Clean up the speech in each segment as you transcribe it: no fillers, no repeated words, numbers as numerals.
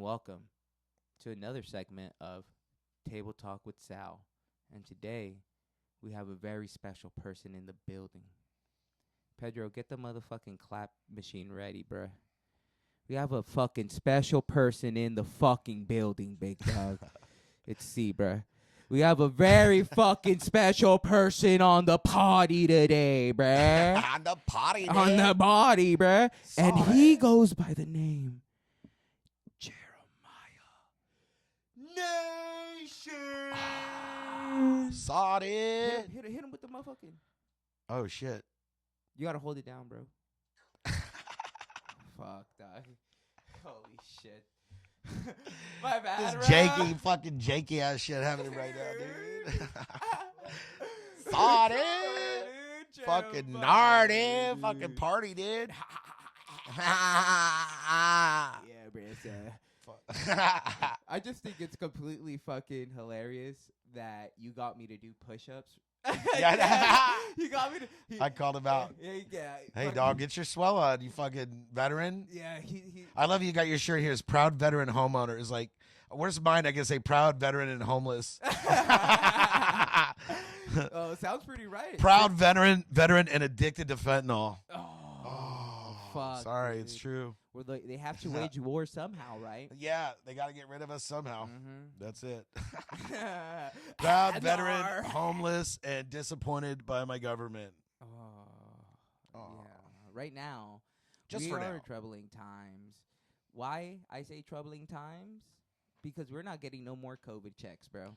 welcome to another segment of Table Talk with Sal. And today, we have a very special person in the building. Pedro, get the motherfucking clap machine ready, bruh. We have a fucking special person in the fucking building, big dog. It's C, bruh. We have a very fucking special person on the party today, bruh. On the potty, man. On the body, bruh. And he goes by the name Jeremiah. Saw it. Hit him with the motherfucking. Oh, shit. You gotta hold it down, bro. Fuck, dog. Holy shit. My bad, This bro. fucking janky ass shit happening right now, dude. Saw it. Fucking nardy. Fucking party, dude. Yeah, bro. I just think it's completely fucking hilarious that you got me to do push-ups. Yeah. You got me to. I called him out. Yeah. Hey, dog, get your swell on, you fucking veteran. Yeah, he I love you got your shirt here. It's proud veteran homeowner. It's like, where's mine? I can say proud veteran and homeless. Oh, sounds pretty right. Proud veteran and addicted to fentanyl. Oh, fuck. Sorry, dude. it's true. They have to wage war somehow, right? Yeah, they got to get rid of us somehow. Mm-hmm. That's it. Proud veteran, homeless, and disappointed by my government. Yeah. Right now, Just we for are now. troubling times. Why I say troubling times? Because we're not getting no more COVID checks, bro.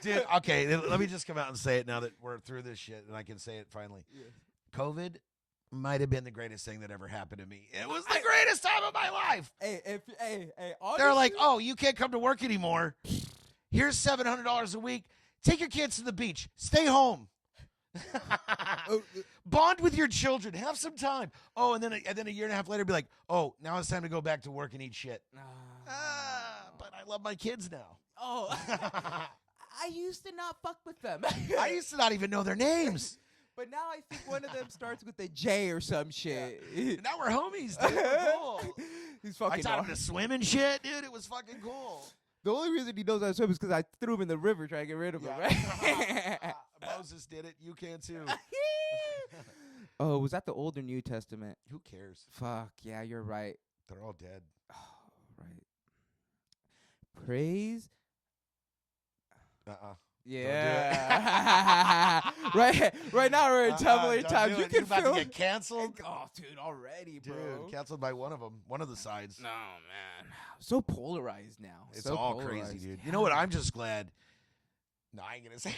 Dude, okay, let me just come out and say it now that we're through this shit and I can say it finally. Yeah. COVID might have been the greatest thing that ever happened to me. It was the greatest time of my life. Hey, honestly, They're like, oh, you can't come to work anymore. Here's $700 a week. Take your kids to the beach. Stay home. Bond with your children. Have some time. Oh, and then a year and a half later, be like, oh, now it's time to go back to work and eat shit. But I love my kids now. Oh, I used to not fuck with them. I used to not even know their names. But now I think one of them starts with a J or some shit. And now we're homies, dude. We're cool. He's fucking. I taught him to swim and shit, dude. It was fucking cool. The only reason he knows how to swim is because I threw him in the river trying to get rid of him, right? Moses did it. You can too. Oh, was that the Old or New Testament? Who cares? Fuck, yeah, you're right. They're all dead. Oh, right. Praise. Yeah. right now we're in tumbling times. You can about feel to get canceled. Oh, dude, already, bro. Dude, canceled by one of them. One of the sides. No, man. So polarized now. It's so all polarized. crazy, dude. Yeah. You know what? I'm just glad. No, I ain't gonna say.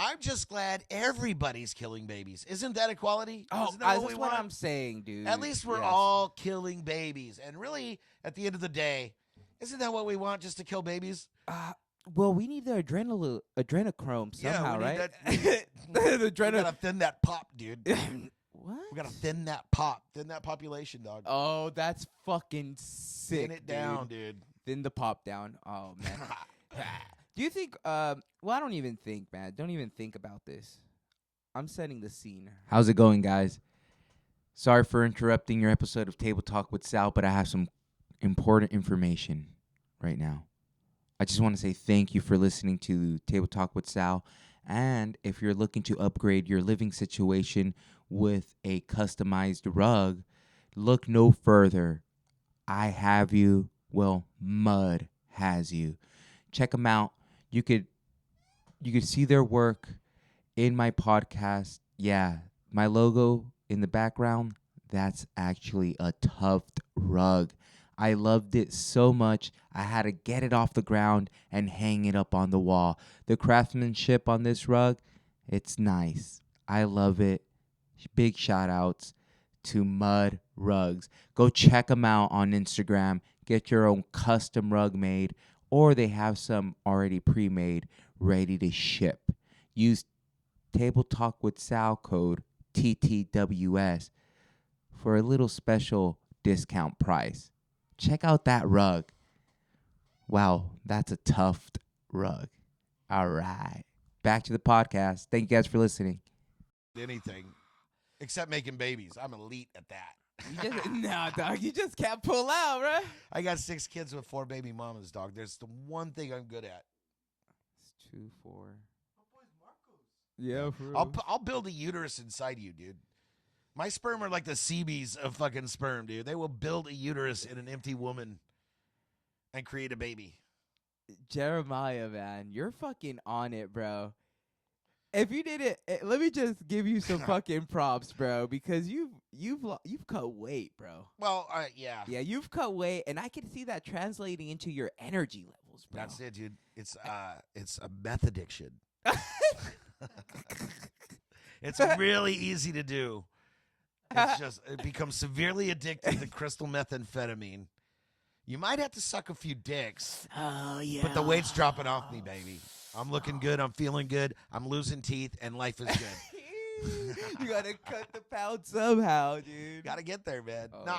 I'm just glad everybody's killing babies. Isn't that equality? Oh, Isn't that that's what I'm saying, dude. At least we're Yes. all killing babies. And really, at the end of the day, isn't that what we want, just to kill babies? Well, we need the adrenochrome somehow, we need right? that. The We gotta thin that pop, dude. What? We gotta thin that pop. Thin that population, dog. Oh, that's fucking sick. Thin it down, dude. Thin the pop down. Oh, man. Do you think, well, I don't even think, man. Don't even think about this. I'm setting the scene. How's it going, guys? Sorry for interrupting your episode of Table Talk with Sal, but I have some important information right now. I just want to say thank you for listening to Table Talk with Sal. And if you're looking to upgrade your living situation with a customized rug, look no further. I have you. Well, Mud has you. Check them out. You could see their work in my podcast. Yeah, my logo in the background, that's actually a tuft rug. I loved it so much, I had to get it off the ground and hang it up on the wall. The craftsmanship on this rug, it's nice. I love it. Big shout outs to Mud Rugs. Go check them out on Instagram. Get your own custom rug made, or they have some already pre-made, ready to ship. Use Table Talk with Sal code TTWS for a little special discount price. Check out that rug. Wow, that's a tuft rug. All right. Back to the podcast. Thank you guys for listening. Anything except making babies. I'm elite at that. You just nah, dog. You just can't pull out, bro. I got 6 kids with 4 baby mamas, dog. There's the one thing I'm good at. It's 2, 4. Yeah, for I'll build a uterus inside you, dude. My sperm are like the Seabees of fucking sperm, dude. They will build a uterus in an empty woman and create a baby. Jeremiah, man, you're fucking on it, bro. If you did it, let me just give you some fucking props, bro, because you've cut weight, bro. Well, yeah. Yeah, you've cut weight, and I can see that translating into your energy levels, bro. That's it, dude. It's a meth addiction. It's really easy to do. It's just it becomes severely addicted to crystal methamphetamine. You might have to suck a few dicks. Oh yeah. But the weight's dropping off me, baby. I'm looking good. I'm feeling good. I'm losing teeth, and life is good. You gotta cut the pound somehow, dude. Gotta get there, man. No,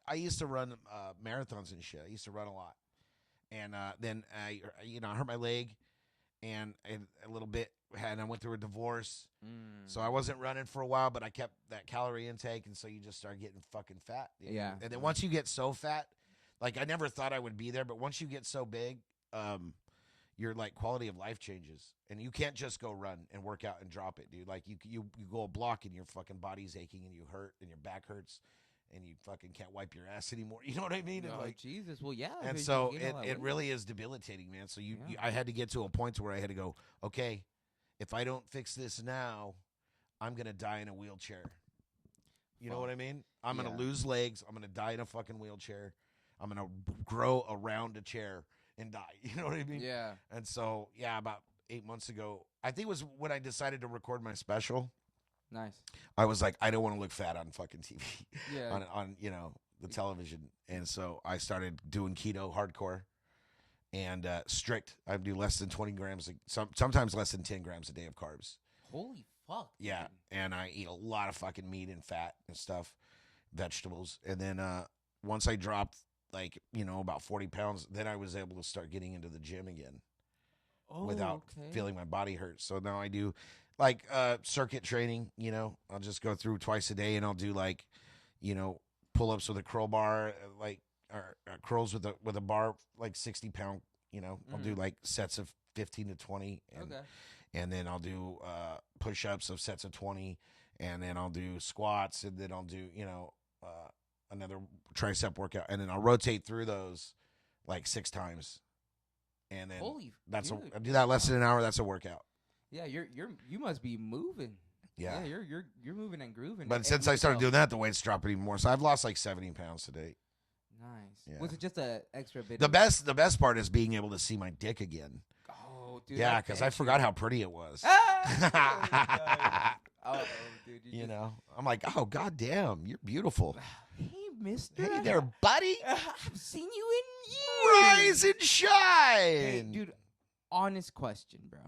I used to run marathons and shit. I used to run a lot, and then I hurt my leg, and a little bit, and I went through a divorce, so I wasn't running for a while. But I kept that calorie intake, and so you just start getting fucking fat. Dude. Yeah. And then once you get so fat, like I never thought I would be there, but once you get so big, your like quality of life changes, and you can't just go run and work out and drop it, dude. Like you go a block and your fucking body's aching and you hurt and your back hurts and you fucking can't wipe your ass anymore. You know what I mean? No, and like Jesus. Well, yeah. and so it really is debilitating, man. So I had to get to a point where I had to go, okay, if I don't fix this now, I'm gonna die in a wheelchair. You know what I mean? I'm gonna lose legs. I'm gonna die in a fucking wheelchair. I'm gonna grow around a chair and die. You know what I mean? Yeah. And so, about 8 months ago, I think it was when I decided to record my special. Nice. I was like, I don't want to look fat on fucking TV. Yeah. on the television. And so I started doing keto hardcore and strict. I do less than 20 grams, sometimes less than 10 grams a day of carbs. Holy fuck. Yeah. Dude. And I eat a lot of fucking meat and fat and stuff, vegetables. And then once I dropped about 40 pounds, then I was able to start getting into the gym again without feeling my body hurt. So now I do circuit training, I'll just go through twice a day and I'll do pull-ups with a curl bar, or curls with a bar, 60 pound, I'll do sets of 15 to 20. And then I'll do push-ups of sets of 20, and then I'll do squats, and then I'll do, another tricep workout, and then I'll rotate through those 6 times, and then I do that less than an hour. That's a workout. Yeah, you must be moving. Yeah, you're moving and grooving. But since I started doing that, the weight's dropping even more. So I've lost 70 pounds to date. Nice. Yeah. Was it just a extra bit? The best part is being able to see my dick again. Oh, dude. Yeah, because I forgot how pretty it was. Oh, dude. I'm like, oh goddamn, you're beautiful. Hey, mister. Hey there, buddy. I've seen you in years. Rise and shine. Hey, dude, honest question, bro.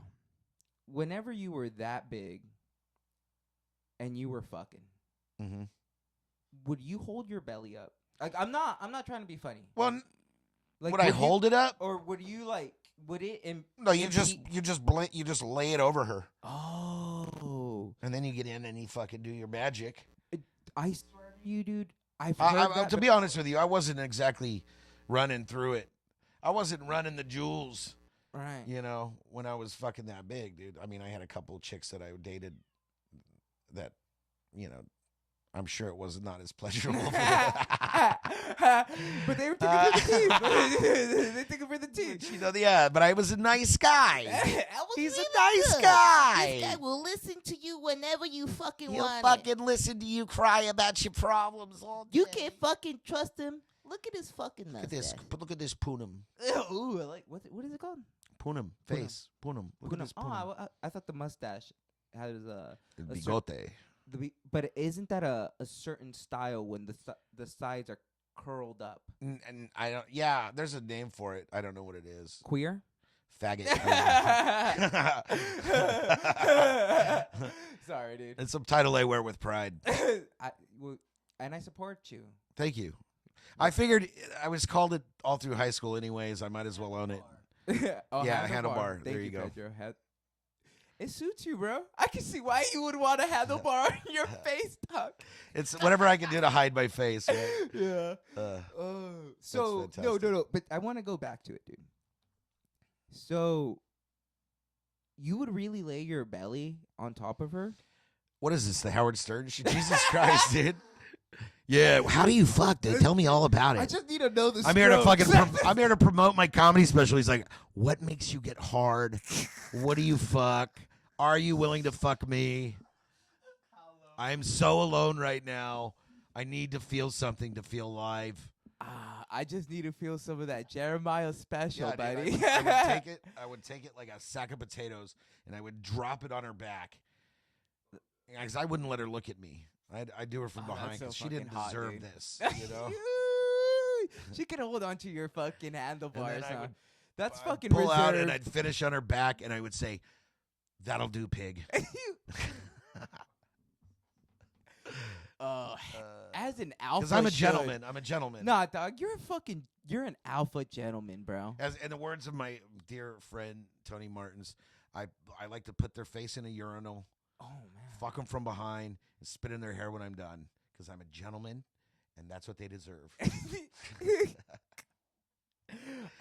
Whenever you were that big and you were fucking, would you hold your belly up? I'm not trying to be funny. Well, would I hold it up, or would you would it? No, you just lay it over her. Oh, and then you get in and you fucking do your magic. I swear to you, dude. I've heard that, to be honest with you, I wasn't exactly running through it. I wasn't running the jewels. Right. When I was fucking that big, dude. I mean, I had a couple of chicks that I dated that, I'm sure it was not as pleasurable. But they were thinking for the team. They thinking for the team. But I was a nice guy. He's really a nice good. guy. This guy will listen to you whenever you fucking He'll want fucking listen to you cry about your problems all day. You can't fucking trust him. Look at his fucking mustache. Look at this punum. Ooh, I like what is it called? Punum. Face. Punum. Look at this punum. Oh, I thought the mustache had El bigote. But isn't that a certain style when the sides are curled up? And I don't. Yeah, there's a name for it. I don't know what it is. Queer? Faggot. Sorry, dude. It's a title I wear with pride. And I support you. Thank you. I figured I was called it all through high school anyways. I might as well own it. Oh, yeah, handlebar. There you go. Pedro. It suits you, bro. I can see why you would want a handlebar on your face, dog. It's whatever I can do to hide my face. Right? Yeah. So fantastic. no. But I want to go back to it, dude. So you would really lay your belly on top of her? What is this? The Howard Stern? Jesus Christ, dude. Yeah. How do you fuck, dude? Tell me all about it. I just need to know the. I'm here to fucking. I'm here to promote my comedy special. He's like, what makes you get hard? What do you fuck? Are you willing to fuck me? I'm so alone right now. I need to feel something to feel alive. I just need to feel some of that Jeremiah special, Dude, buddy. I would take it like a sack of potatoes, and I would drop it on her back. Because I wouldn't let her look at me. I'd do her from behind that's because so she didn't fucking hot, deserve dude. this. You know. She can hold on to your fucking handlebars. I Huh? would- That's I'd fucking pull reserved. out, and I'd finish on her back, and I would say, "That'll do, pig." As an alpha, Because I'm a should. gentleman. I'm a gentleman. Nah, dog, you're an alpha gentleman, bro. As in the words of my dear friend Tony Martins, I like to put their face in a urinal, Oh man. fuck them from behind, and spit in their hair when I'm done. Because I'm a gentleman, and that's what they deserve.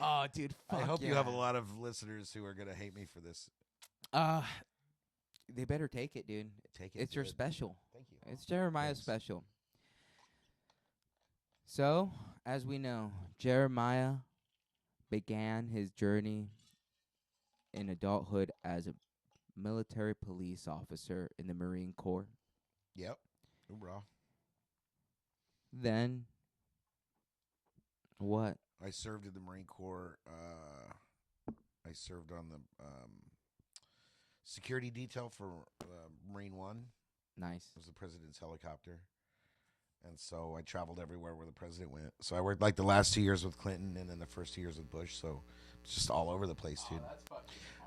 Oh, dude, fuck I hope yeah. you have a lot of listeners who are gonna hate me for this. They better take it, dude. Take it. It's your good. special. Thank you. It's Jeremiah's Thanks. special. So, as we know, Jeremiah began his journey in adulthood as a military police officer in the Marine Corps. Yep. Hoorah. Then, what? I served in the Marine Corps. I served on the security detail for Marine One. Nice. It was the president's helicopter. And so I traveled everywhere where the president went. So I worked like the last 2 years with Clinton and then the first 2 years with Bush. So it's just all over the place, dude.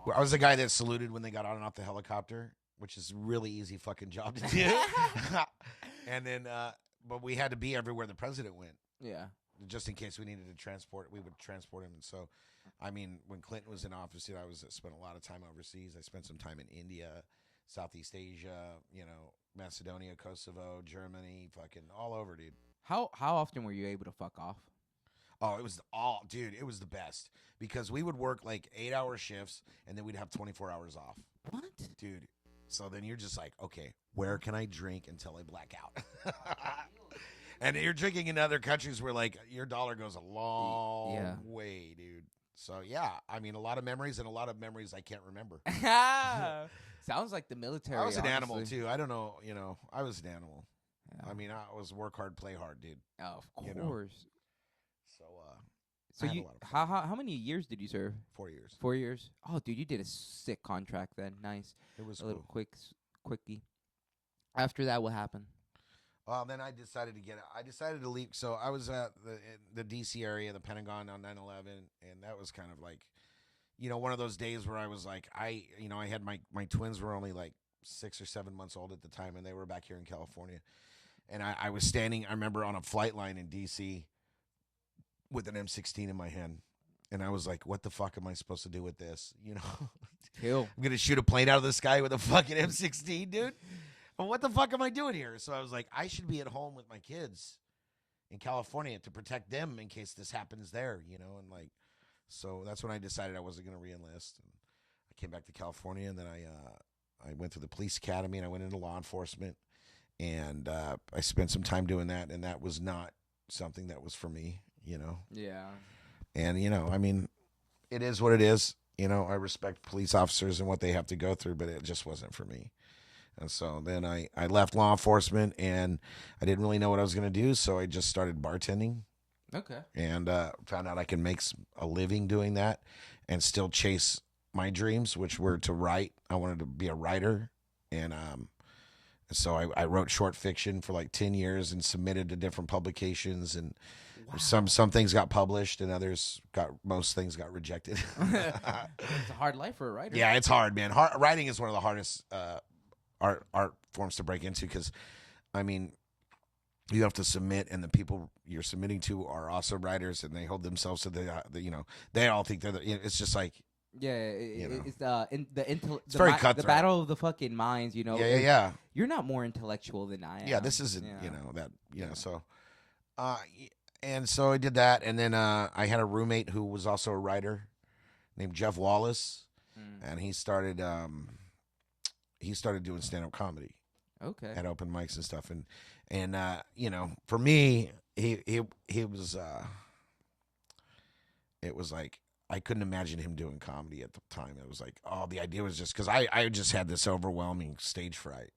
Well, I was the guy that saluted when they got on and off the helicopter, which is a really easy fucking job to do. And then, but we had to be everywhere the president went. Yeah. Just in case we needed to transport, we would transport him. And so, I mean, when Clinton was in office, dude, I spent a lot of time overseas. I spent some time in India, Southeast Asia, Macedonia, Kosovo, Germany, fucking all over, dude. How often were you able to fuck off? Oh, it was the best because we would work like 8-hour shifts and then we'd have 24 hours off. What? Dude. So then you're just like, okay, where can I drink until I black out? And you're drinking in other countries where like your dollar goes a long way, dude. So yeah, I mean a lot of memories and a lot of memories I can't remember. Sounds like the military. I was an animal honestly. too. I don't know, I was an animal. Yeah. I mean, I was work hard, play hard, dude. Oh, of you know. course. So So I had a you lot of fun. how many years did you serve? 4 years. 4 years. Oh, dude, you did a sick contract then. Nice. It was A little cool. quickie. After that, what happened? Well, then I decided to leave. So I was at the D.C. area, the Pentagon on 9/11, and that was kind of like, one of those days where I was like, I had my twins were only like 6 or 7 months old at the time, and they were back here in California. And I was standing, I remember, on a flight line in D.C. with an M16 in my hand. And I was like, what the fuck am I supposed to do with this? Kill. I'm going to shoot a plane out of the sky with a fucking M16, dude? Well, what the fuck am I doing here? So I was like, I should be at home with my kids in California to protect them in case this happens there, and like, so that's when I decided I wasn't going to re-enlist. And I came back to California, and then I went to the police academy, and I went into law enforcement, and I spent some time doing that, and that was not something that was for me, Yeah. And, I mean, it is what it is. I respect police officers and what they have to go through, but it just wasn't for me. And so then I left law enforcement, and I didn't really know what I was going to do, so I just started bartending. Okay. And found out I can make a living doing that and still chase my dreams, which were to write. I wanted to be a writer. And so I wrote short fiction for like 10 years and submitted to different publications. And some things got published and most things got rejected. It's a hard life for a writer. Yeah, it's hard, man. Writing is one of the hardest art forms to break into because, I mean, you have to submit, and the people you're submitting to are also writers, and they hold themselves to they all think they're. It's just like Yeah, it's the It's very the cutthroat. battle of the fucking minds. You know. Yeah. You're not more intellectual than I am. Yeah, this isn't, Yeah. that, so, and so I did that. And then I had a roommate who was also a writer named Jeff Wallace, and he started doing stand-up comedy Okay. at open mics and stuff. And for me, he was, it was like, I couldn't imagine him doing comedy at the time. It was like, the idea was just because I just had this overwhelming stage fright.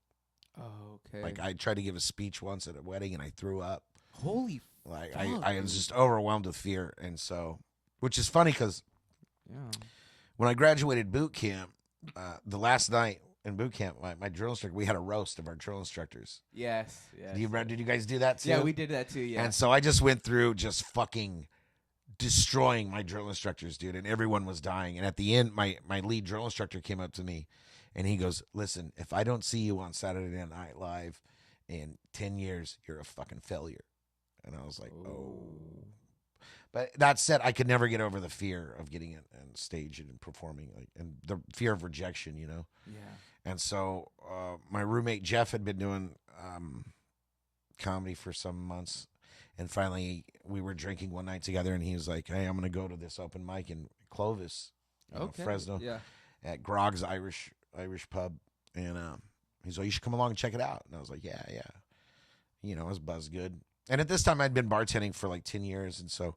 Oh, okay. Like, I tried to give a speech once at a wedding and I threw up. Holy. Like, fuck, I was just overwhelmed with fear. And so, which is funny because Yeah. when I graduated boot camp, the last night in boot camp, my drill instructor, we had a roast of our drill instructors. Yes. Yes. Did you guys do that too? Yeah, we did that too. Yeah. And so I just went through just fucking destroying my drill instructors, dude, and everyone was dying. And at the end, my lead drill instructor came up to me and he goes, "Listen, if I don't see you on Saturday Night Live in 10 years, you're a fucking failure." And I was like, oh. But that said, I could never get over the fear of getting on stage and performing, and the fear of rejection, Yeah. And so my roommate Jeff had been doing comedy for some months. And finally, we were drinking one night together, and he was like, "Hey, I'm going to go to this open mic in Clovis, Fresno, at Grog's Irish pub." And he's like, "You should come along and check it out." And I was like, yeah. I was buzzed good. And at this time, I'd been bartending for like 10 years. And so,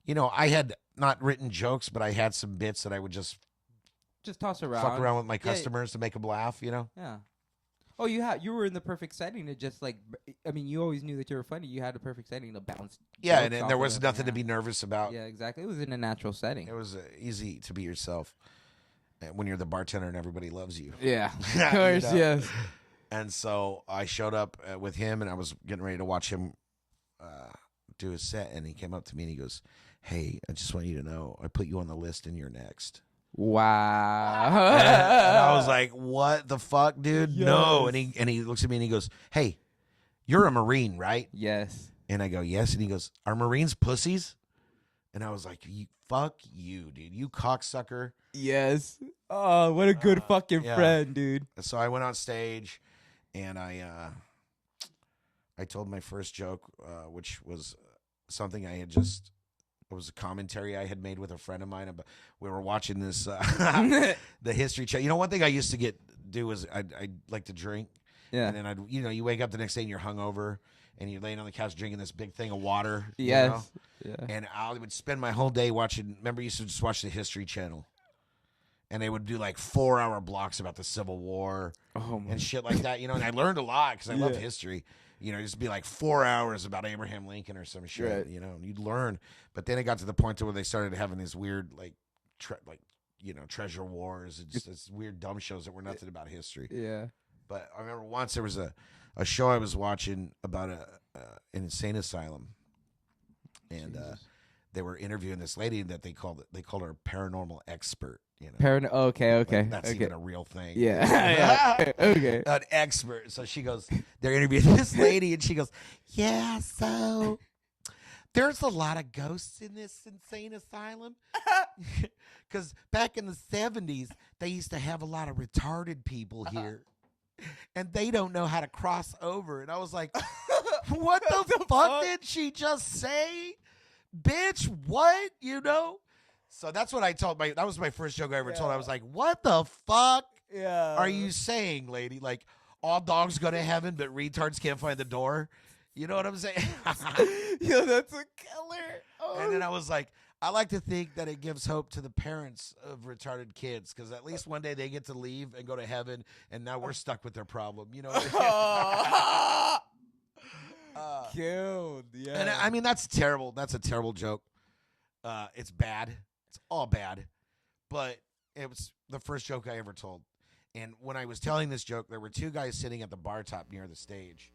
I had not written jokes, but I had some bits that I would just toss around. Fuck around with my customers to make them laugh, Yeah. Oh, you were in the perfect setting to just you always knew that you were funny. You had a perfect setting to bounce. Yeah, and there was nothing to be nervous about. Yeah, exactly. It was in a natural setting. It was easy to be yourself when you're the bartender and everybody loves you. Yeah, of course, yes. And so I showed up with him, and I was getting ready to watch him do his set, and he came up to me and he goes, "Hey, I just want you to know I put you on the list and you're next." Wow. and I was like, "What the fuck, dude?" Yes. No. And he looks at me and he goes, "Hey, you're a Marine, right?" Yes. And I go, "Yes." And he goes, "Are Marines pussies?" And I was like, "Fuck you, dude. You cocksucker." Yes. Oh, what a good fucking friend, dude. So I went on stage, and I told my first joke, which was something I had just. It was a commentary I had made with a friend of mine. About, we were watching this, the History Channel. One thing I used to do was I'd like to drink. Yeah. And then you wake up the next day and you're hungover and you're laying on the couch drinking this big thing of water. Yes. Yeah. And I would spend my whole day watching. Remember, you used to just watch the History Channel. And they would do like 4-hour blocks about the Civil War and shit like that. And I learned a lot because I love history. Just be like 4 hours about Abraham Lincoln or some shit, right. And you'd learn. But then it got to the point to where they started having these weird, treasure wars and just this weird dumb shows that were nothing about history. Yeah. But I remember once there was a show I was watching about an insane asylum. And they were interviewing this lady that they called her paranormal expert. Okay. That's even a real thing. Yeah. Okay. An expert. So she goes, they're interviewing this lady, and she goes, "Yeah, so there's a lot of ghosts in this insane asylum. Because back in the 70s, they used to have a lot of retarded people here. And they don't know how to cross over." And I was like, what the fuck did she just say? Bitch, what? So that's what I told that was my first joke I ever told. I was like, what the fuck are you saying, lady? Like, all dogs go to heaven, but retards can't find the door? You know what I'm saying? Yo, that's a killer. Oh. And then I was like, I like to think that it gives hope to the parents of retarded kids, because at least one day they get to leave and go to heaven, and now we're stuck with their problem. You know what I mean? Killed. Yeah. And I mean, that's terrible. That's a terrible joke. It's bad. It's all bad. But it was the first joke I ever told. And when I was telling this joke, there were two guys sitting at the bar top near the stage,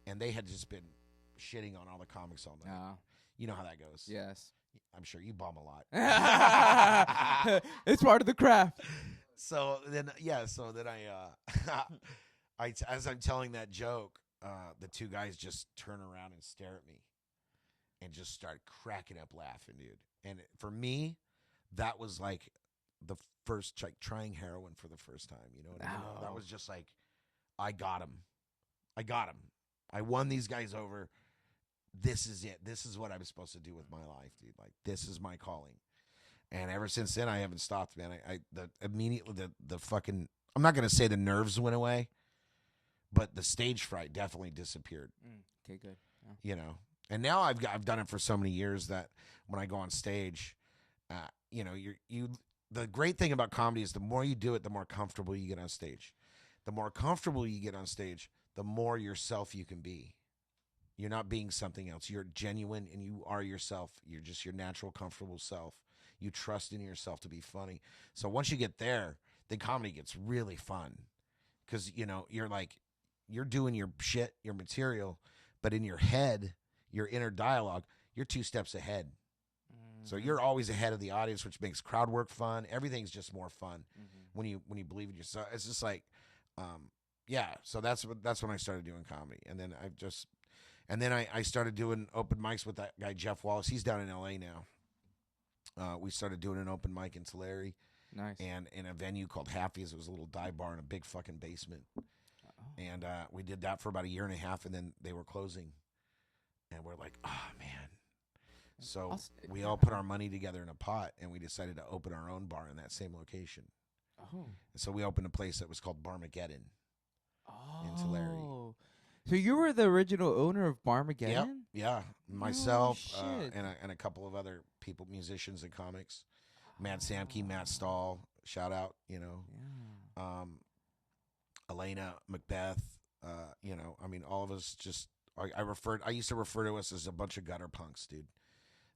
and they had just been shitting on all the comics all night. You know how that goes. Yes. I'm sure you bomb a lot. It's part of the craft. So then I as I'm telling that joke, the two guys just turn around and stare at me and just start cracking up laughing, dude. And for me, that was like the first trying heroin for the first time. You know what I mean? Oh. That was just like, I got him. I won these guys over. This is it. This is what I'm supposed to do with my life, dude. Like, this is my calling. And ever since then, I haven't stopped, man. The fucking, I'm not going to say the nerves went away, but the stage fright definitely disappeared. Okay, good. Yeah. You know, and now I've done it for so many years that when I go on stage, you know, the great thing about comedy is the more you do it, the more comfortable you get on stage. The more comfortable you get on stage, the more yourself you can be. You're not being something else. You're genuine and you are yourself. You're just your natural, comfortable self. You trust in yourself to be funny. So once you get there, then comedy gets really fun. Because, you know, you're doing your shit, your material, but in your head, your inner dialogue, you're 2 steps ahead. So you're always ahead of the audience, which makes crowd work fun. Everything's just more fun when you believe in yourself. It's just like, yeah. So that's when I started doing comedy, and then I started doing open mics with that guy Jeff Wallace. He's down in L.A. now. We started doing an open mic in Tulare. Nice. And in a venue called Happy's. It was a little dive bar in a big fucking basement. And we did that for about a year and a half, and then they were closing. And we're like, oh, man. So we all put our money together in a pot, and we decided to open our own bar in that same location. Oh. And so we opened a place that was called Barmageddon in Tulare. So you were the original owner of Barmageddon? Yep. Yeah. Myself shit. and a couple of other people, musicians and comics. Matt Samke, Matt Stahl, shout out, you know. Yeah. Elena, Macbeth, you know, I mean, all of us just, I used to refer to us as a bunch of gutter punks, dude,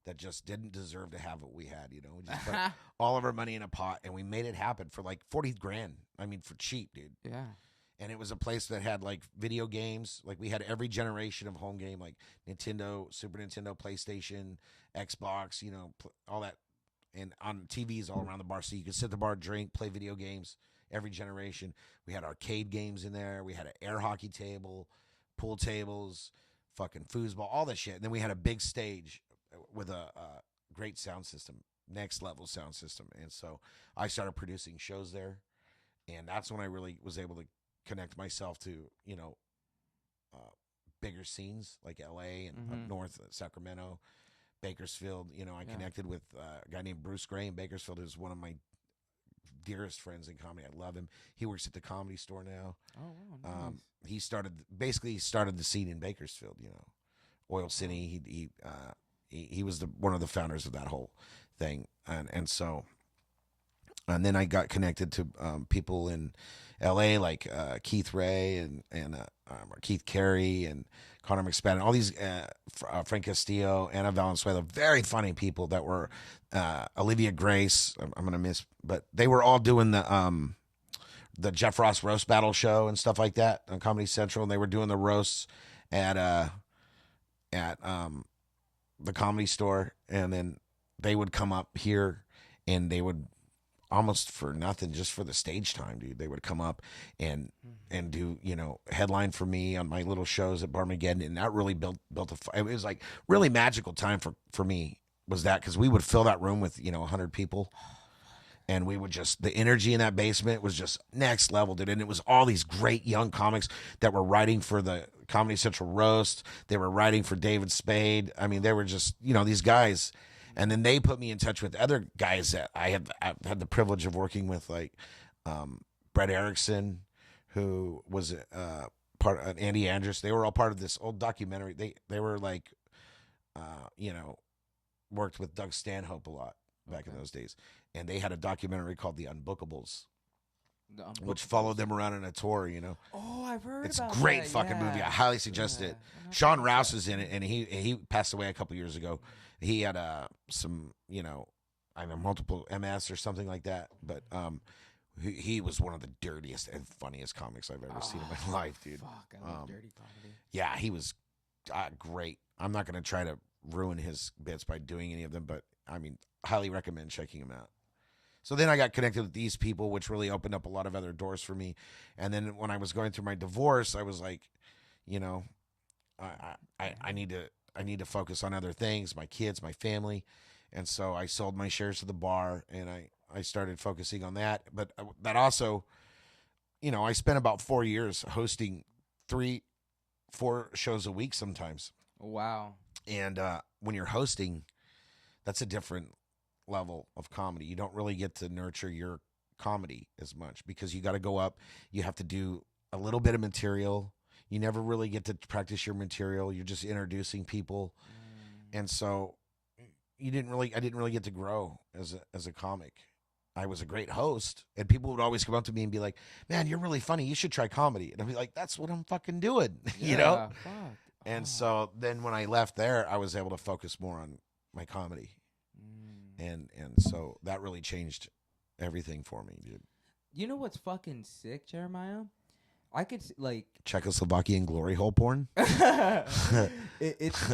that just didn't deserve to have what we had, you know. We just put all of our money in a pot, and we made it happen for like 40 grand. I mean, for cheap, dude. Yeah. And it was a place that had like video games. Like we had every generation of home game, like Nintendo, Super Nintendo, PlayStation, Xbox, you know, all that. And on TVs all around the bar. So you could sit at the bar, drink, play video games, every generation. We had arcade games in there. We had an air hockey table, pool tables, fucking foosball, all that shit. And then we had a big stage with a great sound system, next level sound system. And so I started producing shows there. And that's when I really was able to connect myself to, you know, bigger scenes like LA and up north, Sacramento, Bakersfield. You know, I connected with a guy named Bruce Gray in Bakersfield, who's one of my dearest friends in comedy. I love him. He works at the Comedy Store now. Oh, wow, nice. He started the scene in Bakersfield, you know, Oil City. He was one of the founders of that whole thing. And so, and then I got connected to people in LA like Keith Ray and Keith Carey and Connor McSpadden, all these Frank Castillo, Anna Valenzuela, very funny people that were Olivia Grace. I'm gonna miss, but they were all doing the Jeff Ross roast battle show and stuff like that on Comedy Central, and they were doing the roasts at the Comedy Store, and then they would come up here and they would, almost for nothing, just for the stage time, dude, they would come up and do, you know, headline for me on my little shows at Barmageddon, and that really built it was like really magical time for me, was that, because we would fill that room with, you know, 100 people, and we would just, the energy in that basement was just next level, dude, and it was all these great young comics that were writing for the Comedy Central roast, they were writing for David Spade, I mean, they were just, you know, these guys. And then they put me in touch with other guys that I've had the privilege of working with, like Brett Erickson, who was part of Andy Andrus. They were all part of this old documentary. They were like, you know, worked with Doug Stanhope a lot back in those days. And they had a documentary called The Unbookables, which followed them around on a tour, you know. Oh, I've heard it's about a great that, fucking movie. I highly suggest it. Sean Rouse is in it, and he passed away a couple years ago. He had some, you know, I don't know, multiple MS or something like that. But he was one of the dirtiest and funniest comics I've ever seen in my life, dude. Fuck, I love dirty comedy. Yeah, he was great. I'm not going to try to ruin his bits by doing any of them, but I mean, highly recommend checking him out. So then I got connected with these people, which really opened up a lot of other doors for me. And then when I was going through my divorce, I was like, you know, I need to focus on other things, my kids, my family. And so I sold my shares to the bar, and I started focusing on that. But that also, I spent about 4 years hosting 3-4 shows a week sometimes. Wow. And when you're hosting, that's a different level of comedy. You don't really get to nurture your comedy as much because you got to go up. You have to do a little bit of material. You never really get to practice your material. You're just introducing people. And so I didn't really get to grow as a comic. I was a great host, and people would always come up to me and be like, "Man, you're really funny. You should try comedy." And I'd be like, "That's what I'm fucking doing," Yeah, fuck. And so then when I left there, I was able to focus more on my comedy, and so that really changed everything for me, dude. You know what's fucking sick, Jeremiah? I could like Czechoslovakian glory hole porn. it's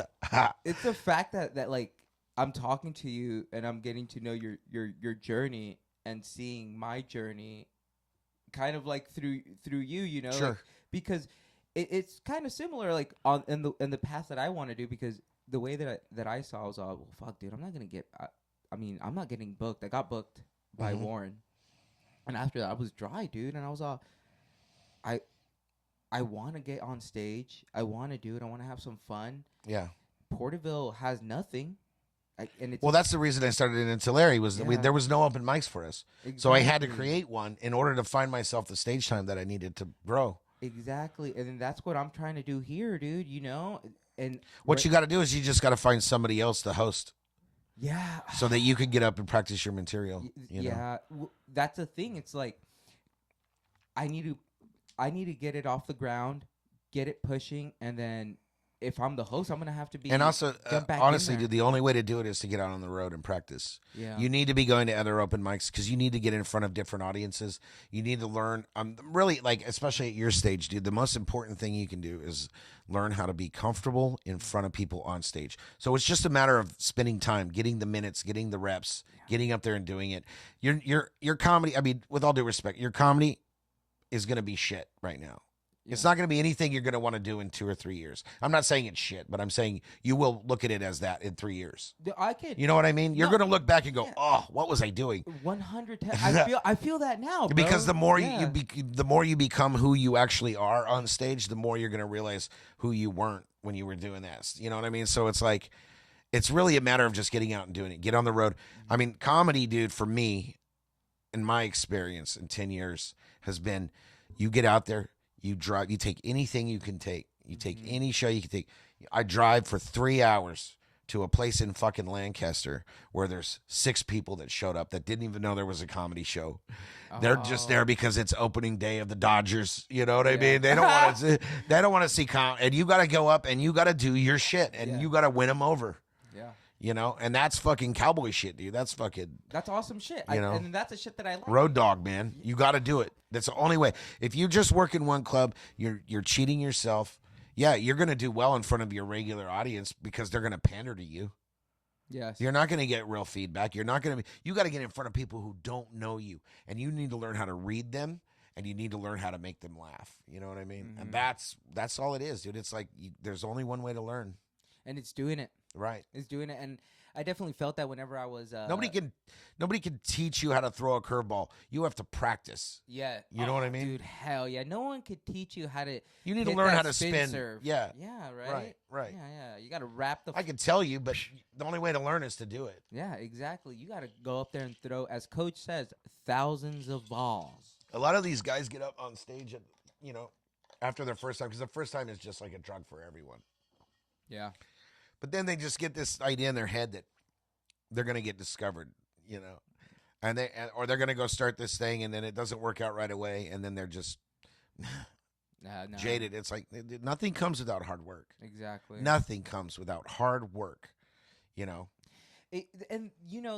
the fact that like I'm talking to you and I'm getting to know your journey and seeing my journey, kind of like through you, Sure. like, because it's kind of similar, like in the path that I want to do, because the way that I saw, I was all, well, fuck, dude, I'm not gonna get. I mean, I'm not getting booked. I got booked by Warren, and after that, I was dry, dude, and I was all, I want to get on stage. I want to do it. I want to have some fun. Yeah. Porterville has nothing. And it's Well, that's the reason I started in Tulare was that there was no open mics for us. Exactly. So I had to create one in order to find myself the stage time that I needed to grow. Exactly. And then that's what I'm trying to do here, dude, And What you got to do is you just got to find somebody else to host. Yeah. So that you can get up and practice your material. Yeah. That's the thing. It's like I need to get it off the ground, get it pushing, and then if I'm the host, I'm gonna have to be. And also, jump back honestly, in there. dude, the only way to do it is to get out on the road and practice. Yeah. You need to be going to other open mics because you need to get in front of different audiences. You need to learn. Really, like, especially at your stage, dude, the most important thing you can do is learn how to be comfortable in front of people on stage. So it's just a matter of spending time, getting the minutes, getting the reps, getting up there and doing it. Your comedy, I mean, with all due respect, your comedy is going to be shit right now. Yeah. It's not going to be anything you're going to want to do in 2 or 3 years. I'm not saying it's shit, but I'm saying you will look at it as that in 3 years. You know what I mean? You're going to look back and go, "Oh, what was I doing?" 110. I feel that now, bro. Because the more you become who you actually are on stage, the more you're going to realize who you weren't when you were doing that. You know what I mean? So it's like, it's really a matter of just getting out and doing it. Get on the road. I mean, comedy, dude, for me, in my experience in 10 years, has been you get out there. You drive. You take anything you can take. You take any show you can take. I drive for 3 hours to a place in fucking Lancaster where there's 6 people that showed up that didn't even know there was a comedy show. They're just there because it's opening day of the Dodgers. You know what I mean? They don't want to. They don't want to see and you got to go up and you got to do your shit and you got to win them over. Yeah. And that's fucking cowboy shit, dude. That's awesome shit. And that's the shit that I like. Road dog, man. You got to do it. That's the only way. If you just work in one club, you're cheating yourself. Yeah, you're going to do well in front of your regular audience because they're going to pander to you. Yes. You're not going to get real feedback. You're not going to you got to get in front of people who don't know you, and you need to learn how to read them, and you need to learn how to make them laugh. You know what I mean? And that's all it is, dude. It's like there's only one way to learn. And it's doing it. Right. It's doing it. And I definitely felt that whenever I was nobody can teach you how to throw a curveball. You have to practice. Yeah. You know what I mean? Dude, hell yeah. No one could teach you how to You need to learn how to spin spin. serve. Yeah. Yeah, right? Right. Yeah. You gotta wrap the I can tell you, but the only way to learn is to do it. Yeah, exactly. You gotta go up there and throw, as coach says, thousands of balls. A lot of these guys get up on stage after their first time, because the first time is just like a drug for everyone. Yeah. But then they just get this idea in their head that they're going to get discovered, and they're going to go start this thing, and then it doesn't work out right away, and then they're just no. jaded. It's like nothing comes without hard work. Exactly. Nothing comes without hard work, And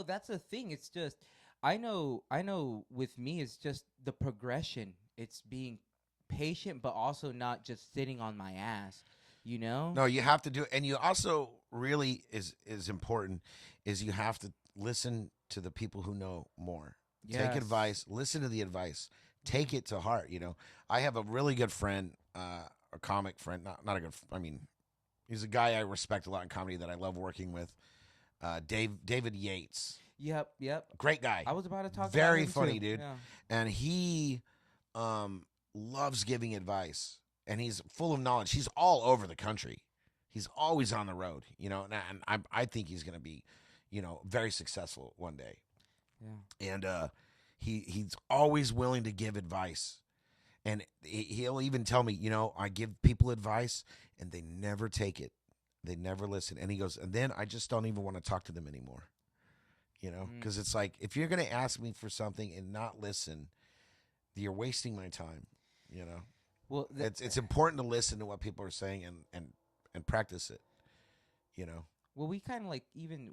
that's the thing. It's just I know. With me, it's just the progression. It's being patient, but also not just sitting on my ass. No, you have to do it. And you also really is important is you have to listen to the people who know more. Yes. Take advice, listen to the advice, take it to heart. I have a really good friend, a comic friend, not a good, he's a guy I respect a lot in comedy that I love working with, David Yates. Yep. Great guy. I was about to talk Very about him funny, too. dude. Yeah. And he loves giving advice, and he's full of knowledge. He's all over the country. He's always on the road, and I think he's going to be, very successful one day. Yeah. And he's always willing to give advice. And he'll even tell me, I give people advice and they never take it. They never listen. And he goes, and then I just don't even want to talk to them anymore. Because it's like, if you're going to ask me for something and not listen, you're wasting my time. Well, It's important to listen to what people are saying and practice it. Well, we kind of like even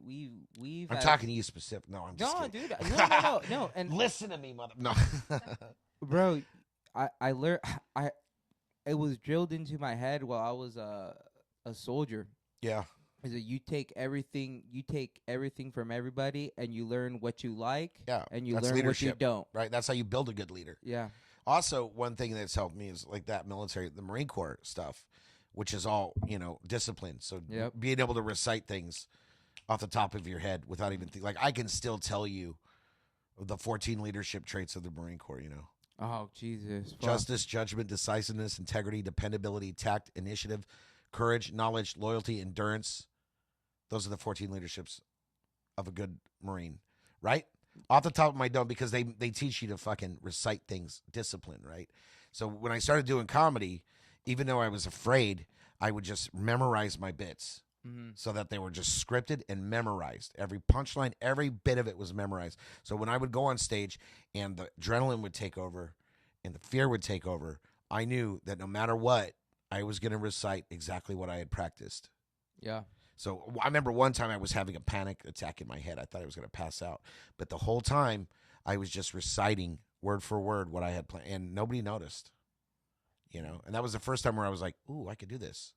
we've. I'm talking to you specific. No, I'm just No, kidding. dude. No. And Listen to me, mother. No. bro, I learned. It was drilled into my head while I was a soldier. Yeah. Is that you take everything from everybody, and you learn what you like. Yeah. And you that's learn leadership, what you don't. Right. That's how you build a good leader. Yeah. Also, one thing that's helped me is like that the Marine Corps stuff, which is all, discipline. So being able to recite things off the top of your head without even like I can still tell you the 14 leadership traits of the Marine Corps, Oh, Jesus. Fuck. Justice, judgment, decisiveness, integrity, dependability, tact, initiative, courage, knowledge, loyalty, endurance. Those are the 14 leaderships of a good Marine, right? Off the top of my dome, because they teach you to fucking recite things, discipline, right? So when I started doing comedy, even though I was afraid, I would just memorize my bits so that they were just scripted and memorized. Every punchline, every bit of it was memorized. So when I would go on stage and the adrenaline would take over and the fear would take over, I knew that no matter what, I was going to recite exactly what I had practiced. Yeah. So I remember one time I was having a panic attack in my head. I thought I was going to pass out. But the whole time I was just reciting word for word what I had planned, and nobody noticed. And that was the first time where I was like, ooh, I could do this.